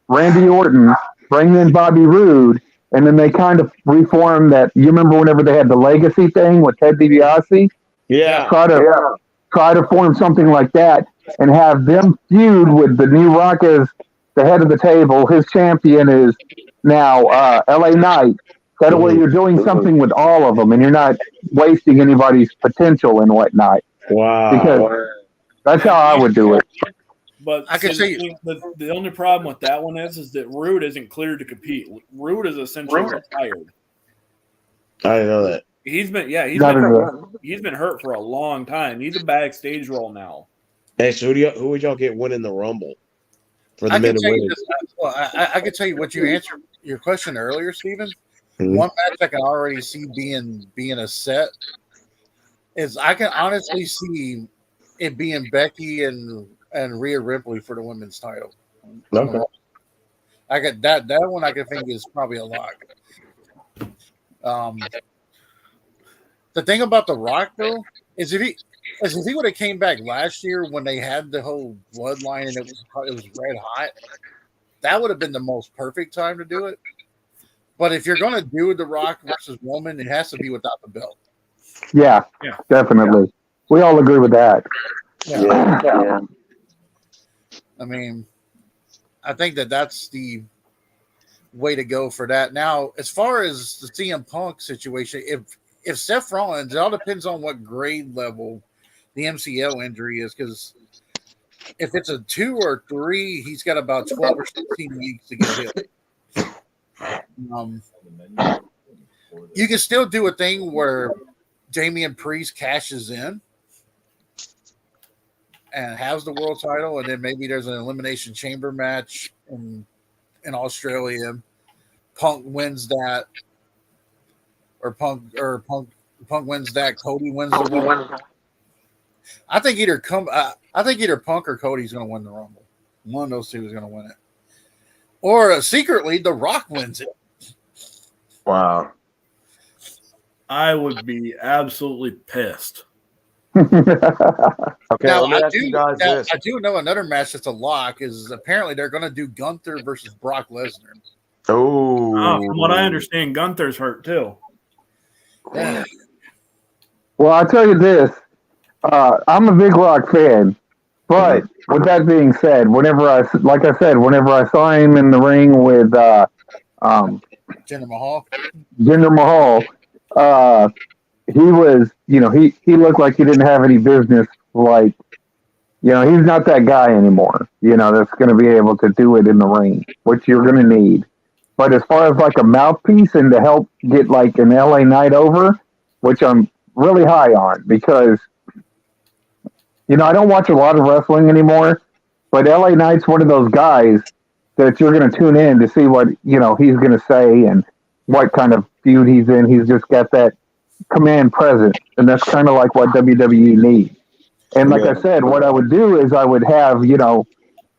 Randy Orton, bring in Bobby Roode, and then they kind of reform that. You remember whenever they had the Legacy thing with Ted DiBiase? Yeah. Try to form something like that and have them feud with the new Rock as the head of the table. His champion is now LA Knight. That way you're doing something with all of them and you're not wasting anybody's potential and whatnot. Wow. Because that's how I would do it. But I can say the only problem with that one is that Roode isn't cleared to compete. Roode is essentially retired. I didn't know that. He's been hurt for a long time. He's a backstage role now. Hey, so who would y'all get winning the Rumble for the I men can and tell you women? this. Well, I can tell you what you answered your question earlier, Steven. one match I can already see being a set is I can honestly see it being Becky and Rhea Ripley for the women's title. Okay. I got that one I can think is probably a lock. The thing about The Rock though is if he would have came back last year when they had the whole bloodline and it was red hot, that would have been the most perfect time to do it. But if you're going to do The Rock versus Roman, it has to be without the belt. Yeah, Yeah. definitely. We all agree with that. Yeah. I mean, I think that's the way to go for that. Now, as far as the CM Punk situation, if Seth Rollins, it all depends on what grade level the MCL injury is, because if it's a 2 or 3, he's got about 12 or 16 weeks to get hit. You can still do a thing where Damian Priest cashes in and has the world title, and then maybe there's an elimination chamber match in Australia. Punk wins that, or Punk wins that. Cody wins the Rumble. I think either Punk or Cody's going to win the Rumble. One of those two is going to win it, or secretly The Rock wins it. Wow. I would be absolutely pissed. Okay, Now, let me ask you guys this. I do know another match that's a lock is apparently they're going to do Gunther versus Brock Lesnar. Oh, From what I understand, Gunther's hurt too. Yeah. Well, I'll tell you this. I'm a big Rock fan, but with that being said, whenever I saw him in the ring with Jinder Mahal. Jinder Mahal, he was, he looked like he didn't have any business. Like, he's not that guy anymore. That's going to be able to do it in the ring, which you're going to need. But as far as like a mouthpiece and to help get like an LA Knight over, which I'm really high on because, I don't watch a lot of wrestling anymore, but LA Knight's one of those guys that you're going to tune in to see what, he's going to say and what kind of feud he's in. He's just got that command presence, and that's kind of like what WWE needs. And like I said, what I would do is I would have, The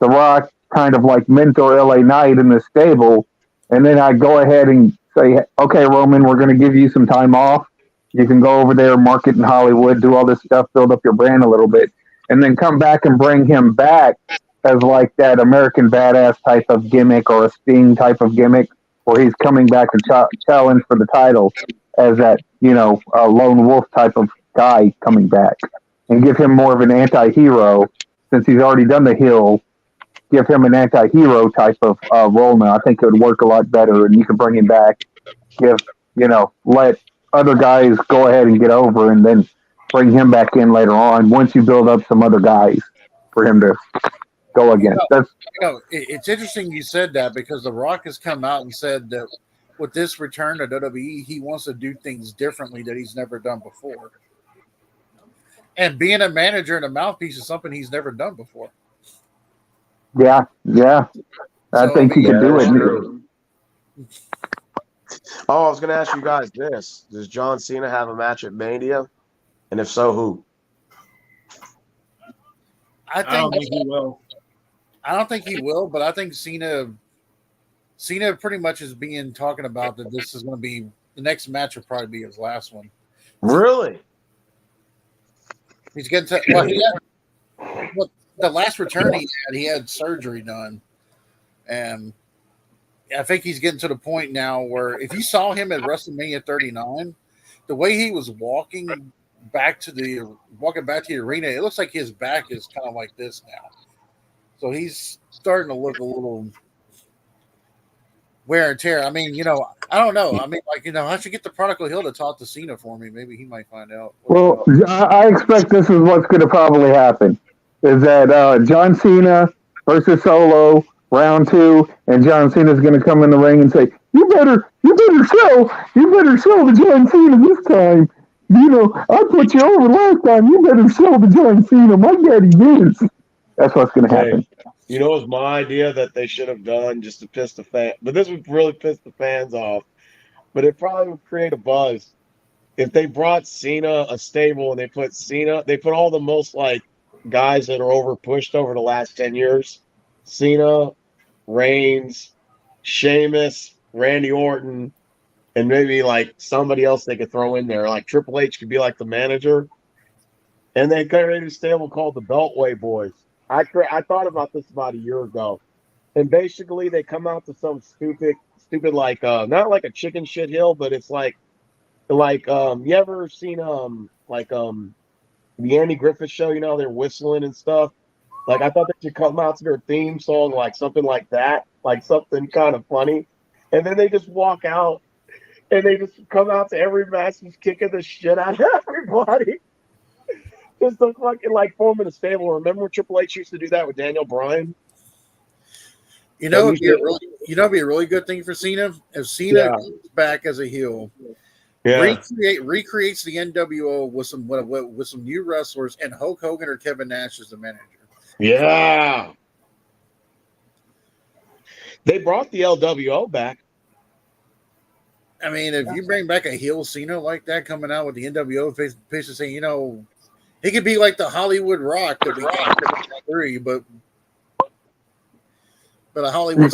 Rock kind of like mentor LA Knight in the stable, and then I'd go ahead and say, okay, Roman, we're going to give you some time off. You can go over there, market in Hollywood, do all this stuff, build up your brand a little bit, and then come back and bring him back as like that American Badass type of gimmick or a Sting type of gimmick where he's coming back to challenge for the title as that, a lone wolf type of guy coming back, and give him more of an anti-hero since he's already done the heel. Give him an anti-hero type of role now. I think it would work a lot better, and you can bring him back, let other guys go ahead and get over, and then bring him back in later on once you build up some other guys for him to go against. It's interesting you said that because The Rock has come out and said that with this return to WWE, he wants to do things differently that he's never done before. And being a manager and a mouthpiece is something he's never done before. Yeah. I think he can do it. Oh, I was going to ask you guys this. Does John Cena have a match at Mania? And if so, who? I don't think he will. I don't think he will, but I think Cena pretty much is being talking about that this is going to be the next match will probably be his last one. Really? He's getting to the last return he had surgery done, and I think he's getting to the point now where if you saw him at WrestleMania 39, the way he was walking back to the arena, it looks like his back is kind of like this now. So he's starting to look a little wear and tear. I mean, I don't know. I mean, I should get the Prodigal Hill to talk to Cena for me. Maybe he might find out. Well, I expect this is what's going to probably happen. Is that John Cena versus Solo, round 2, and John Cena's going to come in the ring and say, you better show the John Cena this time. I put you over last time. You better show the John Cena. My daddy did. That's what's going to happen. You know, it was my idea that they should have done just to piss the fan, but this would really piss the fans off. but it probably would create a buzz if they brought Cena a stable and they put all the most like guys that are over pushed over the last 10 years. Cena, Reigns, Sheamus, Randy Orton, and maybe like somebody else they could throw in there. Like Triple H could be like the manager. And they created a stable called the Beltway Boys. I thought about this about a year ago. And basically they come out to some stupid like not like a chicken shit hill, but it's like you ever seen the Andy Griffith show, you know, they're whistling and stuff. Like I thought they should come out to their theme song, like something like that, like something kind of funny. And then they just walk out and they just come out to every match just kicking the shit out of everybody. Just look like forming a stable. Remember when Triple H used to do that with Daniel Bryan? It'd be a really good thing for Cena if Cena comes back as a heel. Yeah. Recreates the NWO with some new wrestlers and Hulk Hogan or Kevin Nash as the manager. Yeah. They brought the LWO back. I mean, if you bring back a heel Cena like that coming out with the NWO face to say, you know, he could be like the Hollywood Rock that we got in 3, but a Hollywood.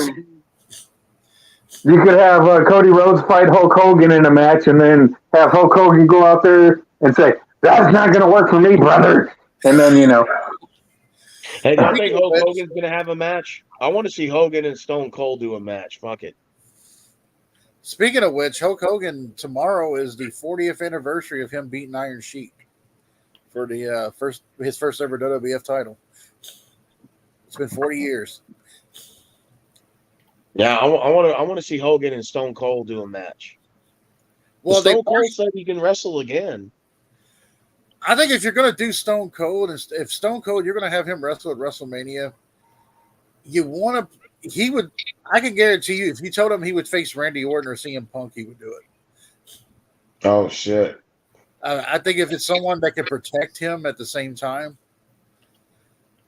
You could have Cody Rhodes fight Hulk Hogan in a match and then have Hulk Hogan go out there and say, "That's not going to work for me, brother." And then, you know. Hey, do you think Hulk Hogan's going to have a match? I want to see Hogan and Stone Cold do a match. Fuck it. Speaking of which, Hulk Hogan, tomorrow is the 40th anniversary of him beating Iron Sheik for the his first ever WWF title. It's been 40 years. Yeah, I want to see Hogan and Stone Cold do a match. Well, Stone Cold said he can wrestle again. I think if you're going to do Stone Cold, if Stone Cold, you're going to have him wrestle at WrestleMania, I can guarantee you, if you told him he would face Randy Orton or CM Punk, he would do it. Oh, shit. I think if it's someone that can protect him at the same time,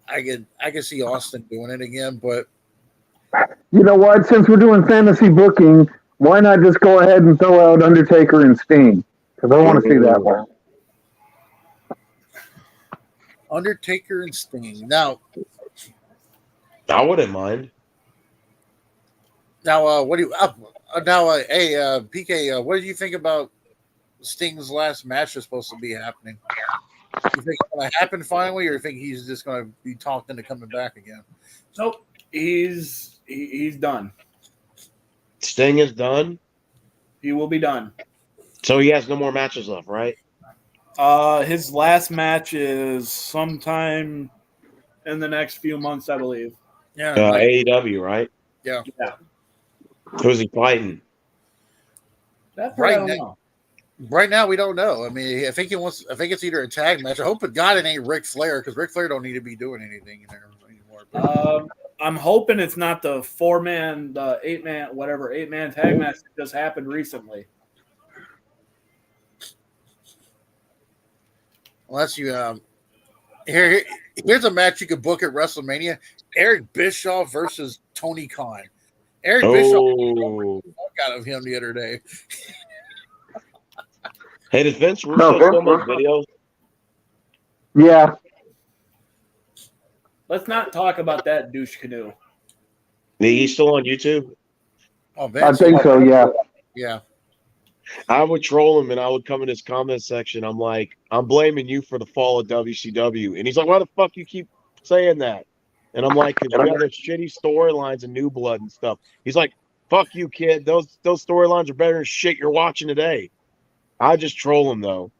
I can see Austin doing it again, but you know what? Since we're doing fantasy booking, why not just go ahead and throw out Undertaker and Sting? Because I want to see that one. Undertaker and Sting. Now, I wouldn't mind. Now, what do you? Hey, PK, what did you think about Sting's last match is supposed to be happening? You think it's going to happen finally, or you think he's just going to be talked into coming back again? Nope, he's done. Sting is done. He will be done. So he has no more matches left, right? His last match is sometime in the next few months, I believe. Yeah, AEW, right? Yeah. Who's he fighting? That's Right I don't now. know. Right now, we don't know. I mean, I think it's either a tag match. I hope to God it ain't Ric Flair, because Ric Flair don't need to be doing anything in there anymore. I'm hoping it's not the 4-man, the 8-man tag match that just happened recently. Unless you here's a match you could book at WrestleMania: Eric Bischoff versus Tony Khan. Eric Bischoff beat the fuck out of him the other day. Hey, does Vince Russo still make videos? Yeah. Let's not talk about that douche canoe. He's still on YouTube? Oh, Vince, I think so, yeah. Yeah. I would troll him and I would come in his comment section. I'm like, I'm blaming you for the fall of WCW. And he's like, why the fuck you keep saying that? And I'm like, because we got those shitty storylines and New Blood and stuff. He's like, fuck you, kid. Those storylines are better than shit you're watching today. I just troll him though.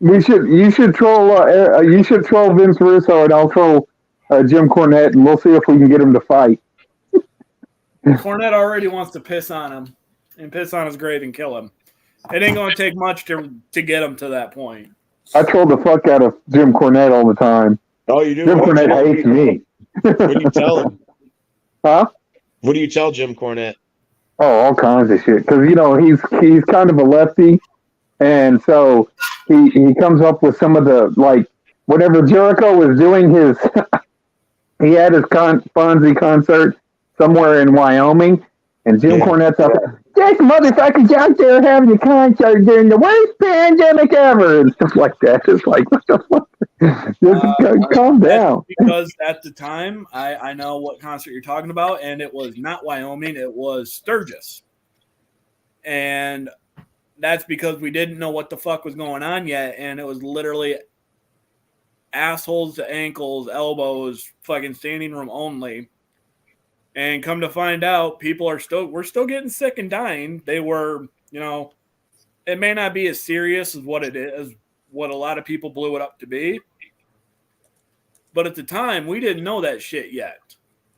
You should troll Vince Russo, and I'll troll Jim Cornette, and we'll see if we can get him to fight. Cornette already wants to piss on him and piss on his grave and kill him. It ain't going to take much to get him to that point. I troll the fuck out of Jim Cornette all the time. Oh, you do? Jim Cornette hates me. What do you tell him? Huh? What do you tell Jim Cornette? Oh, all kinds of shit. Because, you know, he's kind of a lefty. And so he comes up with some of the, like, whatever Jericho was doing he had his Fonzie concert somewhere in Wyoming. And Jim Cornette's up, this motherfucker's out there having a concert during the worst pandemic ever and stuff like that. It's like, what the fuck? Just calm down. Because at the time, I know what concert you're talking about, and it was not Wyoming, it was Sturgis. And that's because we didn't know what the fuck was going on yet, and it was literally assholes to ankles, elbows, fucking standing room only. And come to find out, we're still getting sick and dying. They were, it may not be as serious as what it is, what a lot of people blew it up to be. But at the time, we didn't know that shit yet.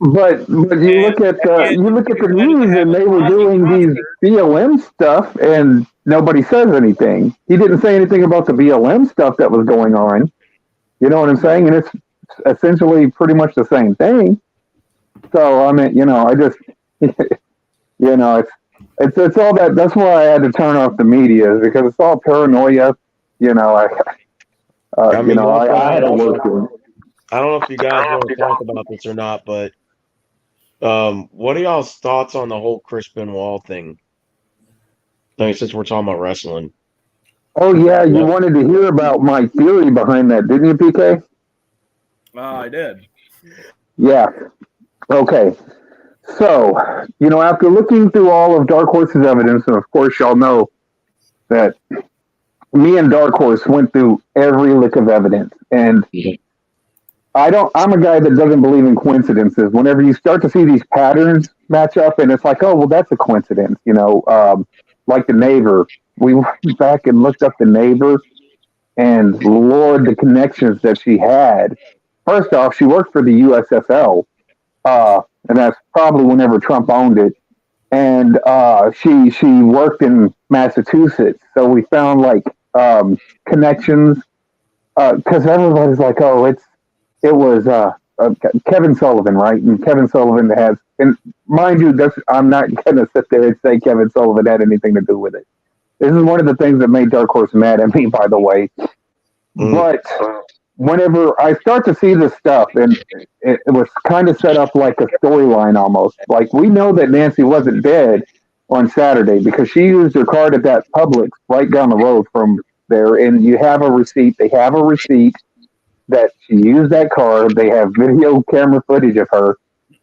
But you look at the news and they were doing these BLM stuff and nobody says anything. He didn't say anything about the BLM stuff that was going on. You know what I'm saying? And it's essentially pretty much the same thing. So I mean, I just, it's all that. That's why I had to turn off the media, because it's all paranoia. I had to work through it. I don't know if you guys want to talk about this or not, but what are y'all's thoughts on the whole Chris Benoit thing? Since we're talking about wrestling. Oh yeah, you wanted to hear about my theory behind that, didn't you, PK? I did. Yeah. Okay. So, after looking through all of Dark Horse's evidence, and of course y'all know that me and Dark Horse went through every lick of evidence, and I'm a guy that doesn't believe in coincidences. Whenever you start to see these patterns match up, and it's like, oh, well, that's a coincidence, like the neighbor. We went back and looked up the neighbor, and Lord, the connections that she had. First off, she worked for the USFL, and that's probably whenever Trump owned it. And she worked in Massachusetts, so we found connections, because everybody's like, oh, it was Kevin Sullivan, right? And Kevin Sullivan has, and mind you, I'm not going to sit there and say Kevin Sullivan had anything to do with it. This is one of the things that made Dark Horse mad at me, by the way. But whenever I start to see this stuff, and it was kind of set up like a storyline almost. Like, we know that Nancy wasn't dead on Saturday because she used her card at that Publix right down the road from there, and you have a receipt. They have a receipt that she used that card. They have video camera footage of her.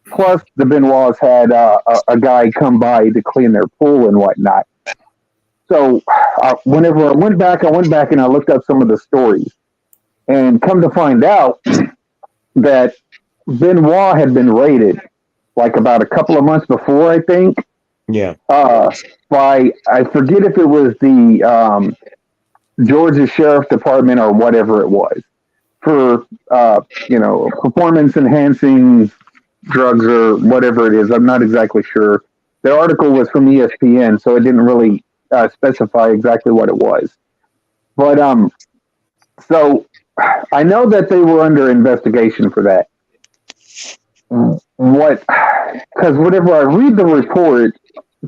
Plus, the Benoits had a guy come by to clean their pool and whatnot. So whenever I went back and I looked up some of the stories, and come to find out that Benoit had been raided about a couple of months before, I think. Yeah. By, I forget if it was the Georgia Sheriff Department or whatever it was, for performance enhancing drugs or whatever it is. I'm not exactly sure. The article was from ESPN, so it didn't really specify exactly what it was. But so I know that they were under investigation for that. Because whenever I read the report,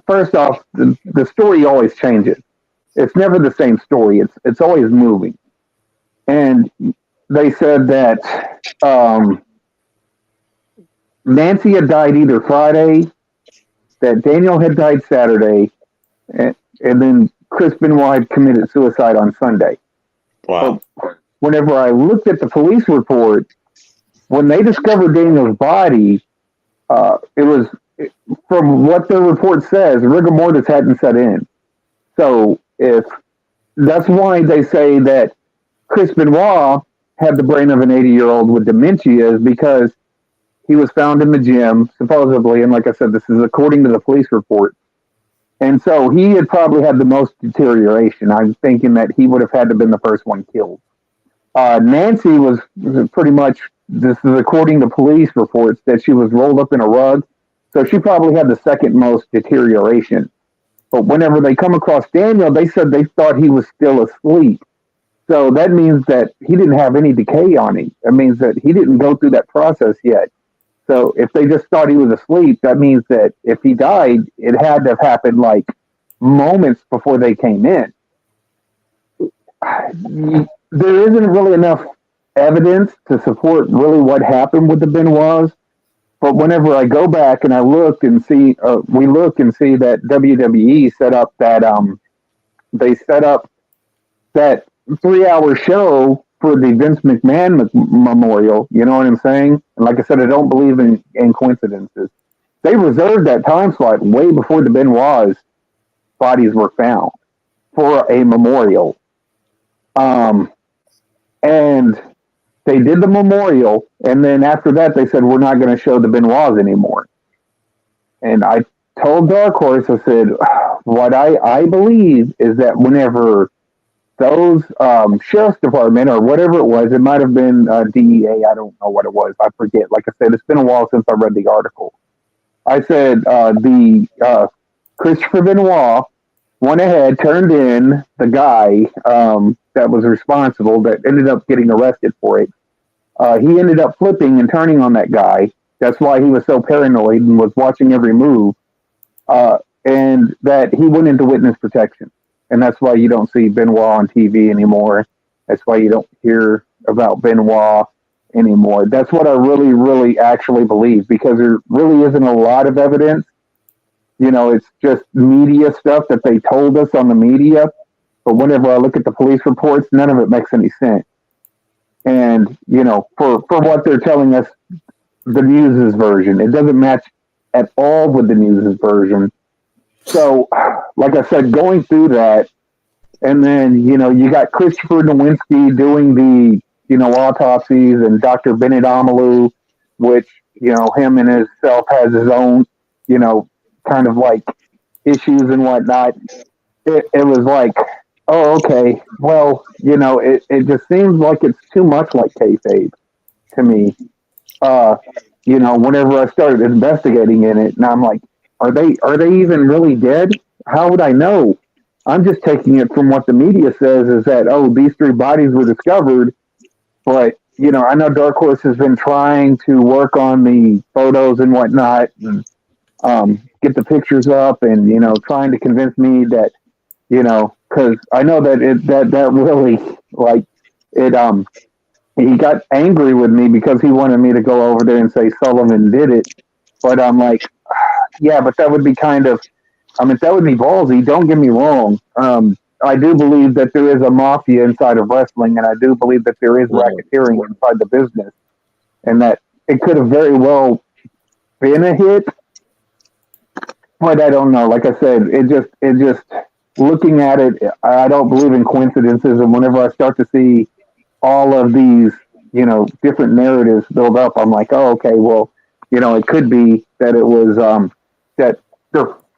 first off, the story always changes. It's never the same story. It's always moving. And they said that Nancy had died either Friday, that Daniel had died Saturday, and then Chris Benoit had committed suicide on Sunday. Wow. So whenever I looked at the police report, when they discovered Daniel's body, it was, from what their report says, rigor mortis hadn't set in. So that's why they say that Chris Benoit had the brain of an 80-year-old with dementia, is because he was found in the gym, supposedly, and like I said, this is according to the police report. And so he had probably had the most deterioration. I'm thinking that he would have had to have been the first one killed. Nancy was pretty much, this is according to police reports, that she was rolled up in a rug. So she probably had the second most deterioration. But whenever they come across Daniel, they said they thought he was still asleep. So that means that he didn't have any decay on him. That means that he didn't go through that process yet. So if they just thought he was asleep, that means that if he died, it had to have happened moments before they came in. There isn't really enough evidence to support really what happened with the Benoits. But whenever I go back and I look and see, we look and see that WWE set up that they set up that 3 hour show for the Vince McMahon memorial. You know what I'm saying? And like I said, I don't believe in coincidences. They reserved that time slot way before the Benoit's bodies were found for a memorial. And they did the memorial, and then after that, they said, we're not going to show the Benoit's anymore. And I told Dark Horse, I said, what I believe is that whenever those sheriff's department or whatever it was, it might have been DEA, I don't know what it was, I forget. Like I said, it's been a while since I read the article. I said the Christopher Benoit went ahead, turned in the guy that was responsible, that ended up getting arrested for it. He ended up flipping and turning on that guy. That's why he was so paranoid and was watching every move. And that he went into witness protection. And that's why you don't see Benoit on TV anymore. That's why you don't hear about Benoit anymore. That's what I really, really actually believe, because there really isn't a lot of evidence. You know, it's just media stuff that they told us on the media. But whenever I look at the police reports, none of it makes any sense. And, you know, for what they're telling us, the News's version, it doesn't match at all with the News's version. So, like I said, going through that, and then, you know, you got Christopher Nowinski doing the, you know, autopsies, and Dr. Bennett Amalu, which, you know, him and himself has his own, you know, kind of like issues and whatnot. It was like, oh, okay, well, you know, it just seems like it's too much like kayfabe to me. You know, whenever I started investigating in it, and I'm like, are they even really dead? How would I know? I'm just taking it from what the media says, is that, oh, these 3 bodies were discovered. But, you know, I know Dark Horse has been trying to work on the photos and whatnot, and get the pictures up, and, you know, trying to convince me that, you know, because I know that that really, like, it, he got angry with me because he wanted me to go over there and say Sullivan did it. But I'm like, yeah, but that would be kind of, I mean, that would be ballsy. Don't get me wrong. I do believe that there is a mafia inside of wrestling, and I do believe that there is racketeering inside the business, and that it could have very well been a hit. But I don't know. Like I said, it just looking at it, I don't believe in coincidences. And whenever I start to see all of these, you know, different narratives build up, I'm like, oh, okay, well, you know, it could be that it was that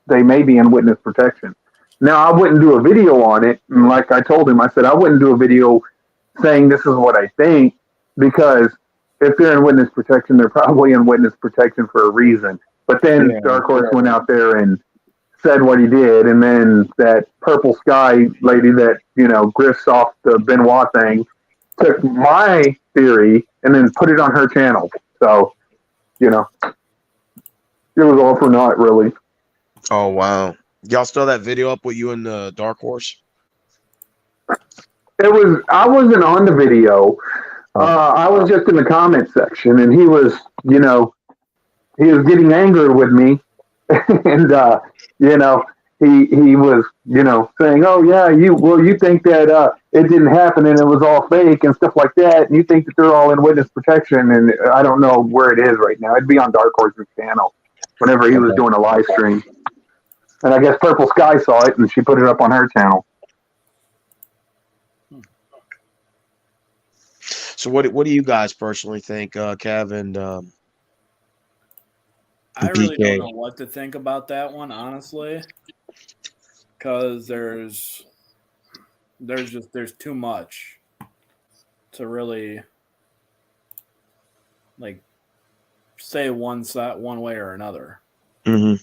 they may be in witness protection. Now, I wouldn't do a video on it. And like I told him, I said, I wouldn't do a video saying this is what I think, because if they're in witness protection, they're probably in witness protection for a reason. But then Dark Horse went out there and said what he did. And then that Purple Sky lady that, you know, grifts off the Benoit thing took my theory and then put it on her channel. So, you know, it was all for naught, really. Oh, wow. Y'all still that video up with you and the Dark Horse? I wasn't on the video. I was just in the comment section, and he was, you know, he was getting angry with me. And, you know, he was, you know, saying, oh, yeah, you think that it didn't happen and it was all fake and stuff like that. And you think that they're all in witness protection. And I don't know where it is right now. It'd be on Dark Horse's channel whenever he was doing a live stream. And I guess Purple Sky saw it, and she put it up on her channel. So what do you guys personally think, Kev and I really PK? don't know what to think about that one, honestly, because there's too much to really like say one way or another. Mm-hmm.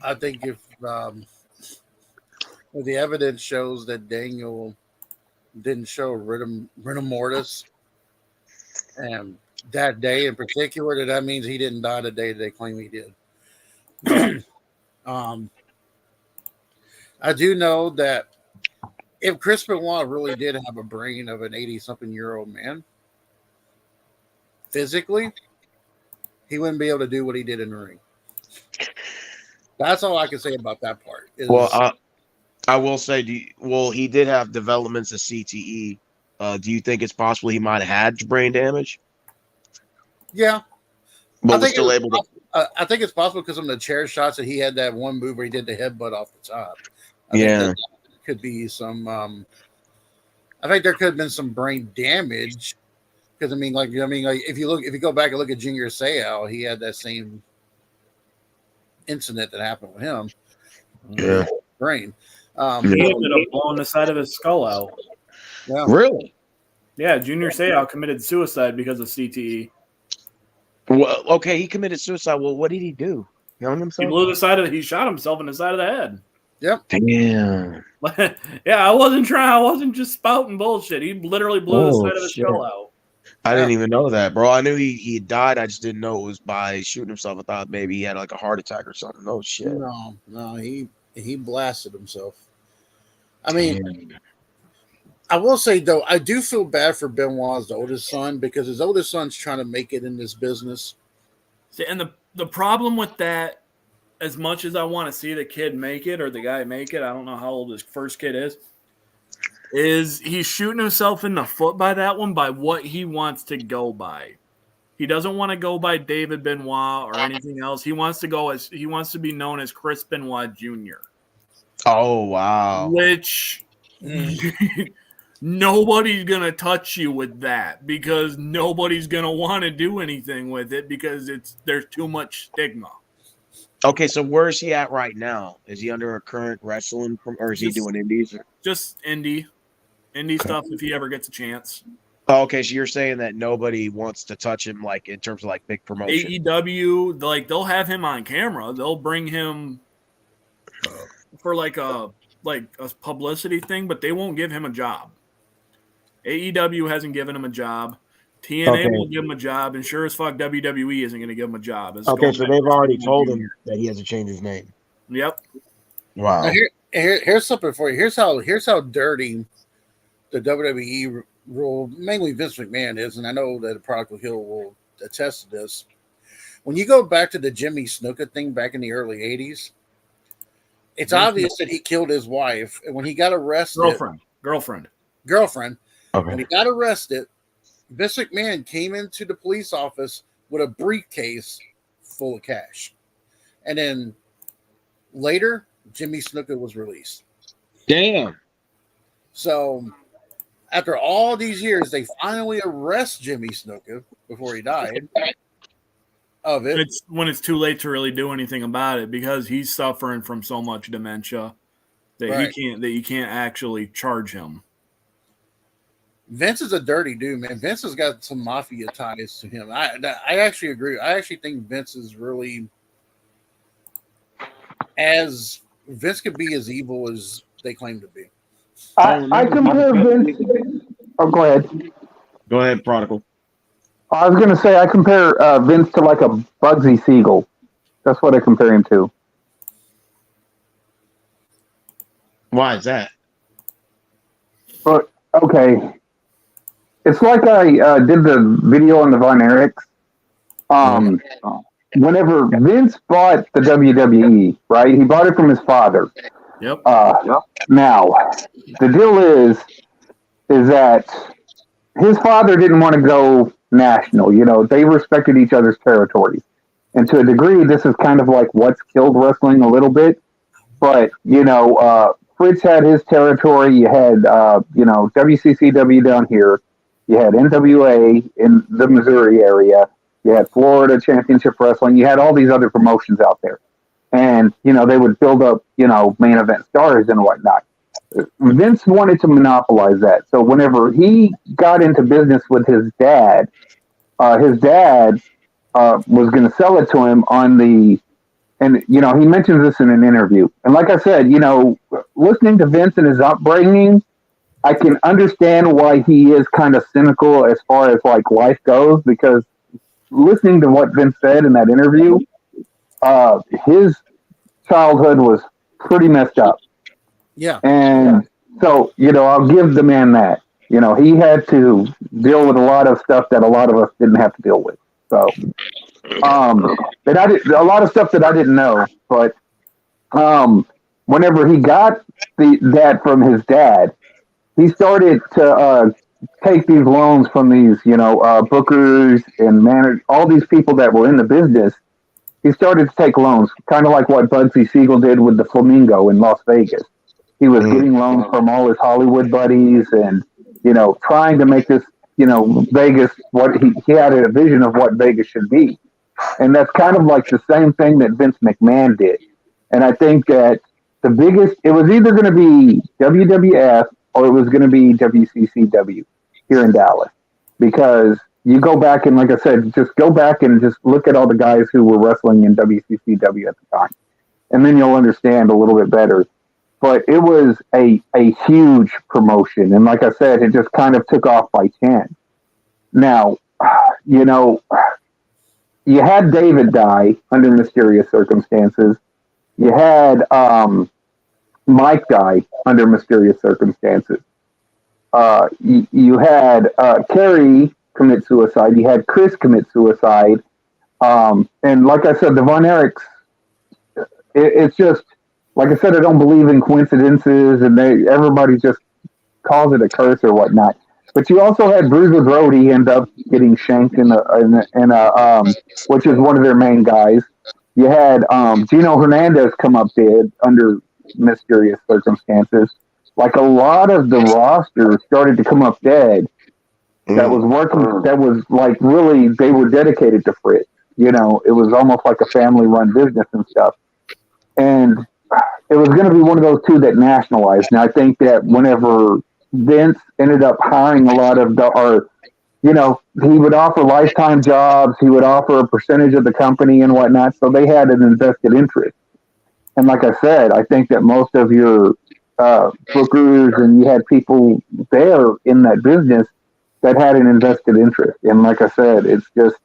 I think if the evidence shows that Daniel didn't show rigor mortis, and that day in particular, that means he didn't die the day they claim he did. I do know that if Chris Benoit really did have a brain of an 80-something-year-old man, physically, he wouldn't be able to do what he did in the ring. That's all I can say about that part. Well, I will say, he did have developments of CTE. Do you think it's possible he might have had brain damage, yeah, but I was think still able to? I think it's possible because of the chair shots that he had that one move where he did the headbutt off the top. I think Yeah. that could be some. I think there could have been some brain damage because like if you go back and look at Junior Seau, he had that same incident that happened with him. Yeah. Brain. He ended up blowing the side of his skull out. Yeah. Really? Yeah, Junior Seau committed suicide because of CTE. Well, okay, he committed suicide. Well, what did he do? He hung He himself? he shot himself in the side of the head. Damn. Yeah, I wasn't just spouting bullshit. He literally blew the Oh, side of his shit. skull out. I didn't even know that, bro. I knew he died. I just didn't know it was by shooting himself. I thought maybe he had like a heart attack or something. Oh shit. No, he blasted himself. I mean, Damn. I will say though, I do feel bad for Benoit's oldest son because his oldest son's trying to make it in this business. See, and the problem with that, as much as I want to see the kid make it or the guy make it, I don't know how old his first kid is he's shooting himself in the foot by that one by what he wants to go by. He doesn't want to go by David Benoit or anything else. He wants to be known as Chris Benoit Jr. Oh wow. Which nobody's gonna touch you with that because nobody's gonna want to do anything with it because there's too much stigma. Okay, so where is he at right now? Is he under a current wrestling or is he doing indies? Just indie stuff if he ever gets a chance. Oh, okay, so you're saying that nobody wants to touch him, like in terms of like big promotion. AEW, like they'll have him on camera. They'll bring him for like a publicity thing, but they won't give him a job. AEW hasn't given him a job. TNA will give him a job, and sure as fuck WWE isn't going to give him a job. Okay, so they've already told him that he has to change his name. Yep. Wow. Now here's something for you. Here's how dirty the WWE rule, mainly Vince McMahon, is, and I know that Prodigal Hill will attest to this. When you go back to the Jimmy Snuka thing back in the early 80s, it's obvious that he killed his wife. And when he got arrested, girlfriend. Okay. When he got arrested, Vince McMahon came into the police office with a briefcase full of cash. And then later, Jimmy Snuka was released. Damn. So after all these years, they finally arrest Jimmy Snuka before he died of it. It's when it's too late to really do anything about it because he's suffering from so much dementia that you can't actually charge him. Vince is a dirty dude, man. Vince has got some mafia ties to him. I actually agree. I actually think Vince is really Vince could be as evil as they claim to be. I compare Vince. Oh, go ahead. Go ahead, Prodigal. I was going to say I compare Vince to like a Bugsy Siegel. That's what I compare him to. Why is that? But okay, it's like I did the video on the Von Erichs. Whenever Vince bought the WWE, right? He bought it from his father. Yep. Now, the deal is that his father didn't want to go national. You know, they respected each other's territories. And to a degree, this is kind of like what's killed wrestling a little bit. But, Fritz had his territory. You had, WCCW down here. You had NWA in the Missouri area. You had Florida Championship Wrestling. You had all these other promotions out there. And, they would build up, main event stars and whatnot. Vince wanted to monopolize that. So whenever he got into business with his dad was going to sell it to him and he mentions this in an interview. And like I said, listening to Vince and his upbringing, I can understand why he is kind of cynical as far as like life goes, because listening to what Vince said in that interview, his childhood was pretty messed up. Yeah. And so, I'll give the man that. You know, he had to deal with a lot of stuff that a lot of us didn't have to deal with. So, and I did a lot of stuff that I didn't know. But whenever he got that from his dad, he started to take these loans from these, bookers and managers, all these people that were in the business. He started to take loans, kind of like what Bugsy Siegel did with the Flamingo in Las Vegas. He was getting loans from all his Hollywood buddies and, trying to make this, Vegas, what he had a vision of what Vegas should be. And that's kind of like the same thing that Vince McMahon did. And I think that it was either going to be WWF or it was going to be WCCW here in Dallas. Because you go back and, like I said, just go back and just look at all the guys who were wrestling in WCCW at the time. And then you'll understand a little bit better. But it was a huge promotion. And like I said, it just kind of took off by 10. Now, you had David die under mysterious circumstances. You had Mike die under mysterious circumstances. You had Kerry commit suicide. You had Chris commit suicide. And like I said, the Von Erichs, it's just, like I said, I don't believe in coincidences, and everybody just calls it a curse or whatnot. But you also had Bruiser Brody end up getting shanked in a which is one of their main guys. You had Gino Hernandez come up dead under mysterious circumstances. Like a lot of the roster started to come up dead. That was working. That was like really, they were dedicated to Fritz. It was almost like a family-run business and stuff. And it was going to be one of those two that nationalized. And I think that whenever Vince ended up hiring a lot of he would offer lifetime jobs. He would offer a percentage of the company and whatnot. So they had an invested interest. And like I said, I think that most of your bookers and you had people there in that business that had an invested interest. And like I said, it's just,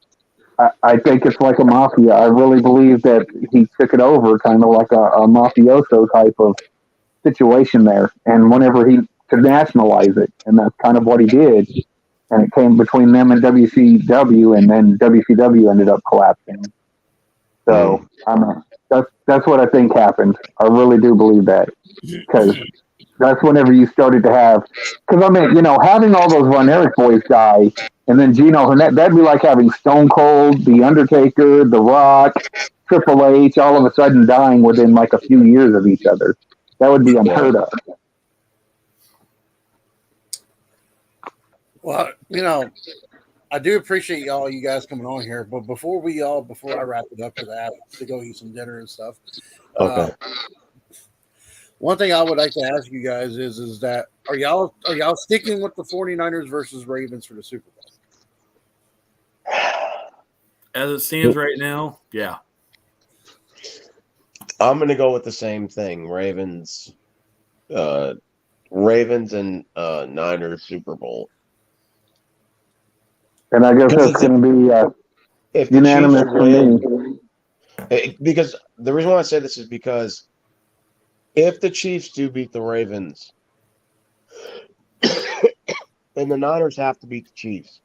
I think it's like a mafia. I really believe that he took it over kind of like a mafioso type of situation there. And whenever he could nationalize it, and that's kind of what he did. And it came between them and WCW, and then WCW ended up collapsing. So that's what I think happened. I really do believe that, because that's whenever you started to have. Because having all those Von Erich boys die, and then Gino, that'd be like having Stone Cold, The Undertaker, The Rock, Triple H, all of a sudden dying within like a few years of each other. That would be unheard of. Well, I do appreciate you guys coming on here. But before I wrap it up, because I have to go eat some dinner and stuff. Okay. One thing I would like to ask you guys is that are y'all sticking with the 49ers versus Ravens for the Super Bowl? As it stands right now, yeah. I'm going to go with the same thing. Ravens and Niners Super Bowl. And I guess that's going to be unanimous for me. Because the reason why I say this is because if the Chiefs do beat the Ravens, then the Niners have to beat the Chiefs,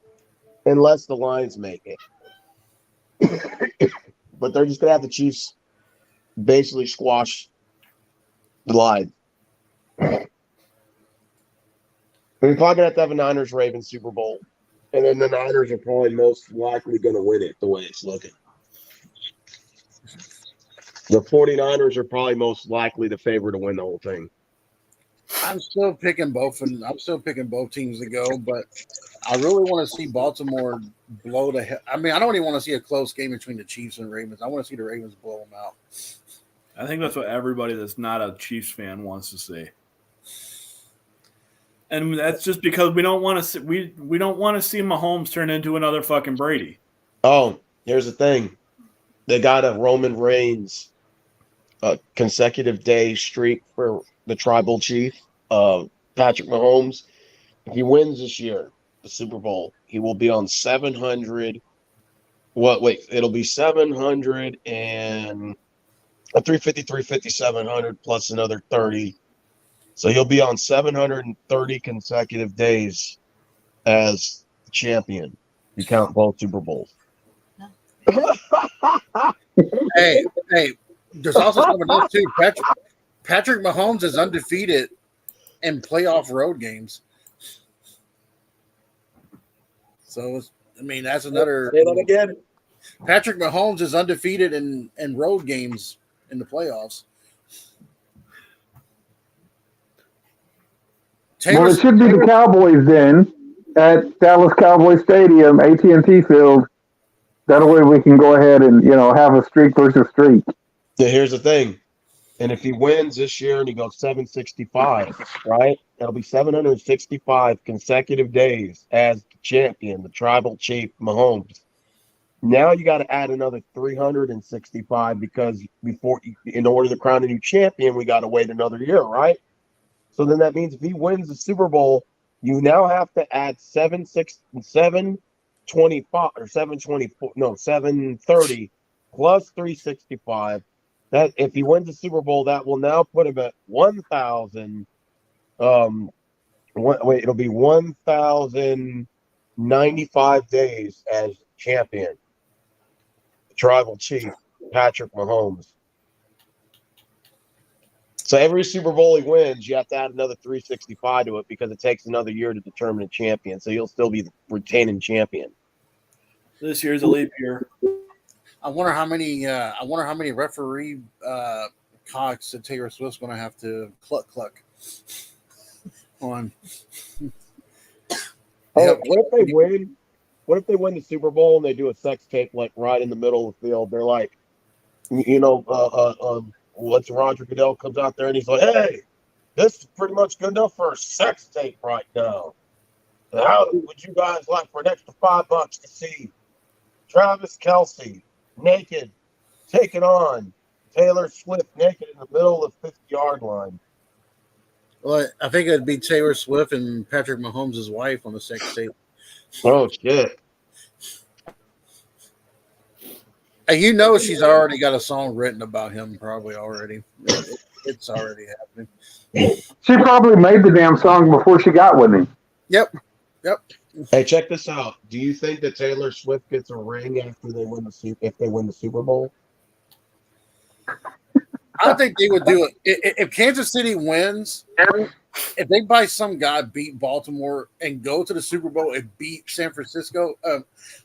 unless the Lions make it. But they're just going to have the Chiefs basically squash the Lions. We're probably going to have a Niners-Ravens Super Bowl. And then the Niners are probably most likely going to win it the way it's looking. The 49ers are probably most likely the favorite to win the whole thing. I'm still picking both teams to go, but I really want to see Baltimore blow the hell. I mean, I don't even want to see a close game between the Chiefs and Ravens. I want to see the Ravens blow them out. I think that's what everybody that's not a Chiefs fan wants to see. And that's just because we don't want to see we don't want to see Mahomes turn into another fucking Brady. Oh, here's the thing. They got a Roman Reigns consecutive day streak for the tribal chief, Patrick Mahomes. If he wins this year, the Super Bowl, he will be on 700. It'll be 700 and a 350, 700 plus another 30 So you'll be on 730 consecutive days as champion. You count both Super Bowls. Hey, there's also something else too. Patrick Mahomes is undefeated in playoff road games. So, I mean, that's another. Say that again. Patrick Mahomes is undefeated in road games in the playoffs. Well, it should be the Cowboys then at Dallas Cowboy Stadium, AT&T Field. That way we can go ahead and, have a streak versus streak. Yeah, here's the thing. And if he wins this year and he goes 765, right? That'll be 765 consecutive days as the champion, the tribal chief, Mahomes. Now you got to add another 365 because in order to crown a new champion, we got to wait another year, right? So then that means if he wins the Super Bowl, you now have to add 730 plus 365. That if he wins the Super Bowl, that will now put him at 1,000. It'll be 1,095 days as champion. The tribal chief, Patrick Mahomes. So every Super Bowl he wins, you have to add another 365 to it because it takes another year to determine a champion. So you'll still be the retaining champion. This year's a leap year. I wonder how many referee cocks that Taylor Swift's going to have to cluck on. Hey, what if they win? What if they win the Super Bowl and they do a sex tape like right in the middle of the field? They're like, once Roger Goodell comes out there and he's like, "Hey, this is pretty much good enough for a sex tape right now. How would you guys like for an extra $5 to see Travis Kelce naked, taking on Taylor Swift naked in the middle of the 50-yard line?" Well, I think it'd be Taylor Swift and Patrick Mahomes' wife on the sex tape. Oh shit! And she's already got a song written about him, probably already. It's already happening. She probably made the damn song before she got with him. Yep. Hey, check this out. Do you think that Taylor Swift gets a ring after they win if they win the Super Bowl? I think they would do it. If Kansas City wins, if they by some guy beat Baltimore and go to the Super Bowl and beat San Francisco,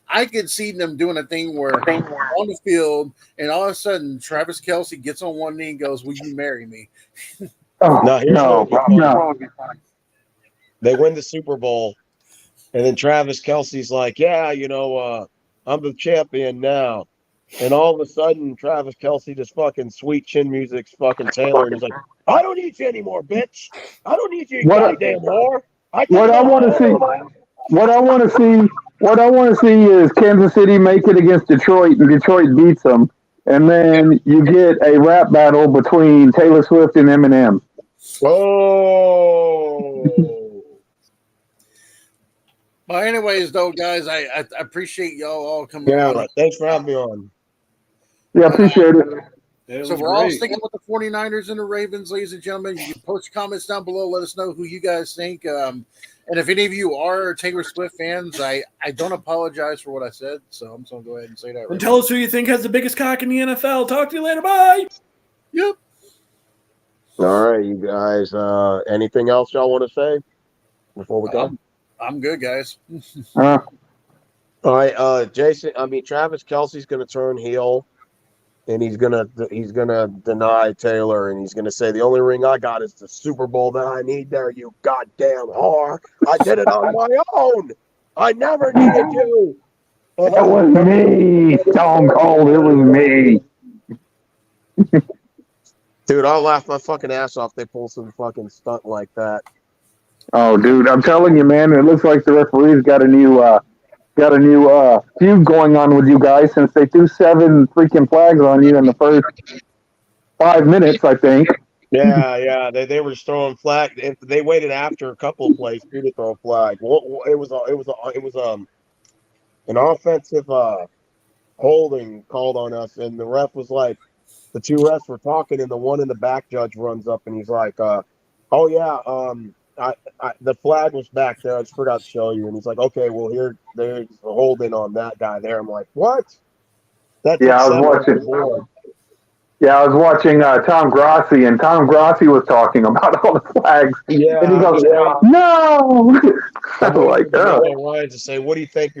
I could see them doing a thing where on the field and all of a sudden Travis Kelce gets on one knee and goes, "Will you marry me?" No. They win the Super Bowl, and then Travis Kelce's like, "Yeah, I'm the champion now." And all of a sudden, Travis Kelce just fucking sweet chin music's fucking Taylor, and he's like, "I don't need you anymore, bitch. I don't need you, goddamn whore." What I want to see is Kansas City make it against Detroit, and Detroit beats them, and then you get a rap battle between Taylor Swift and Eminem. Oh. Well, anyways, though, guys, I appreciate y'all all coming. Yeah, thanks for having me on. Yeah, appreciate it. So we're all sticking with the 49ers and the Ravens, ladies and gentlemen. You can post your comments down below. Let us know who you guys think. And if any of you are Taylor Swift fans, I don't apologize for what I said. So I'm just going to go ahead and say that. And tell us who you think has the biggest cock in the NFL. Talk to you later. Bye. Yep. All right, you guys. Anything else y'all want to say before we go? I'm good, guys. All right, Travis Kelce's going to turn heel. And he's gonna deny Taylor, and he's gonna say the only ring I got is the Super Bowl that I need. There, you goddamn whore! I did it on my own. I never needed you. It was me, Stone Cold. It was me. Dude, I'll laugh my fucking ass off. They pull some fucking stunt like that. Oh, dude, I'm telling you, man. It looks like the referee's got a new feud going on with you guys since they threw 7 freaking flags on you in the first 5 minutes, I think. Yeah, they were just throwing flag. They waited after a couple of plays to throw a flag. It was an offensive holding called on us, and the ref was like, the two refs were talking, and the one in the back judge runs up and he's like, Oh yeah, the flag was back there. I just forgot to show you. And he's like, okay, well there's a holding on that guy there. I'm like, what? That's Yeah, I was watching. Yeah, I was watching Tom Grossi, and Tom Grossi was talking about all the flags. Yeah, And he goes, yeah. no! I was like, I oh. wanted to say, what do you think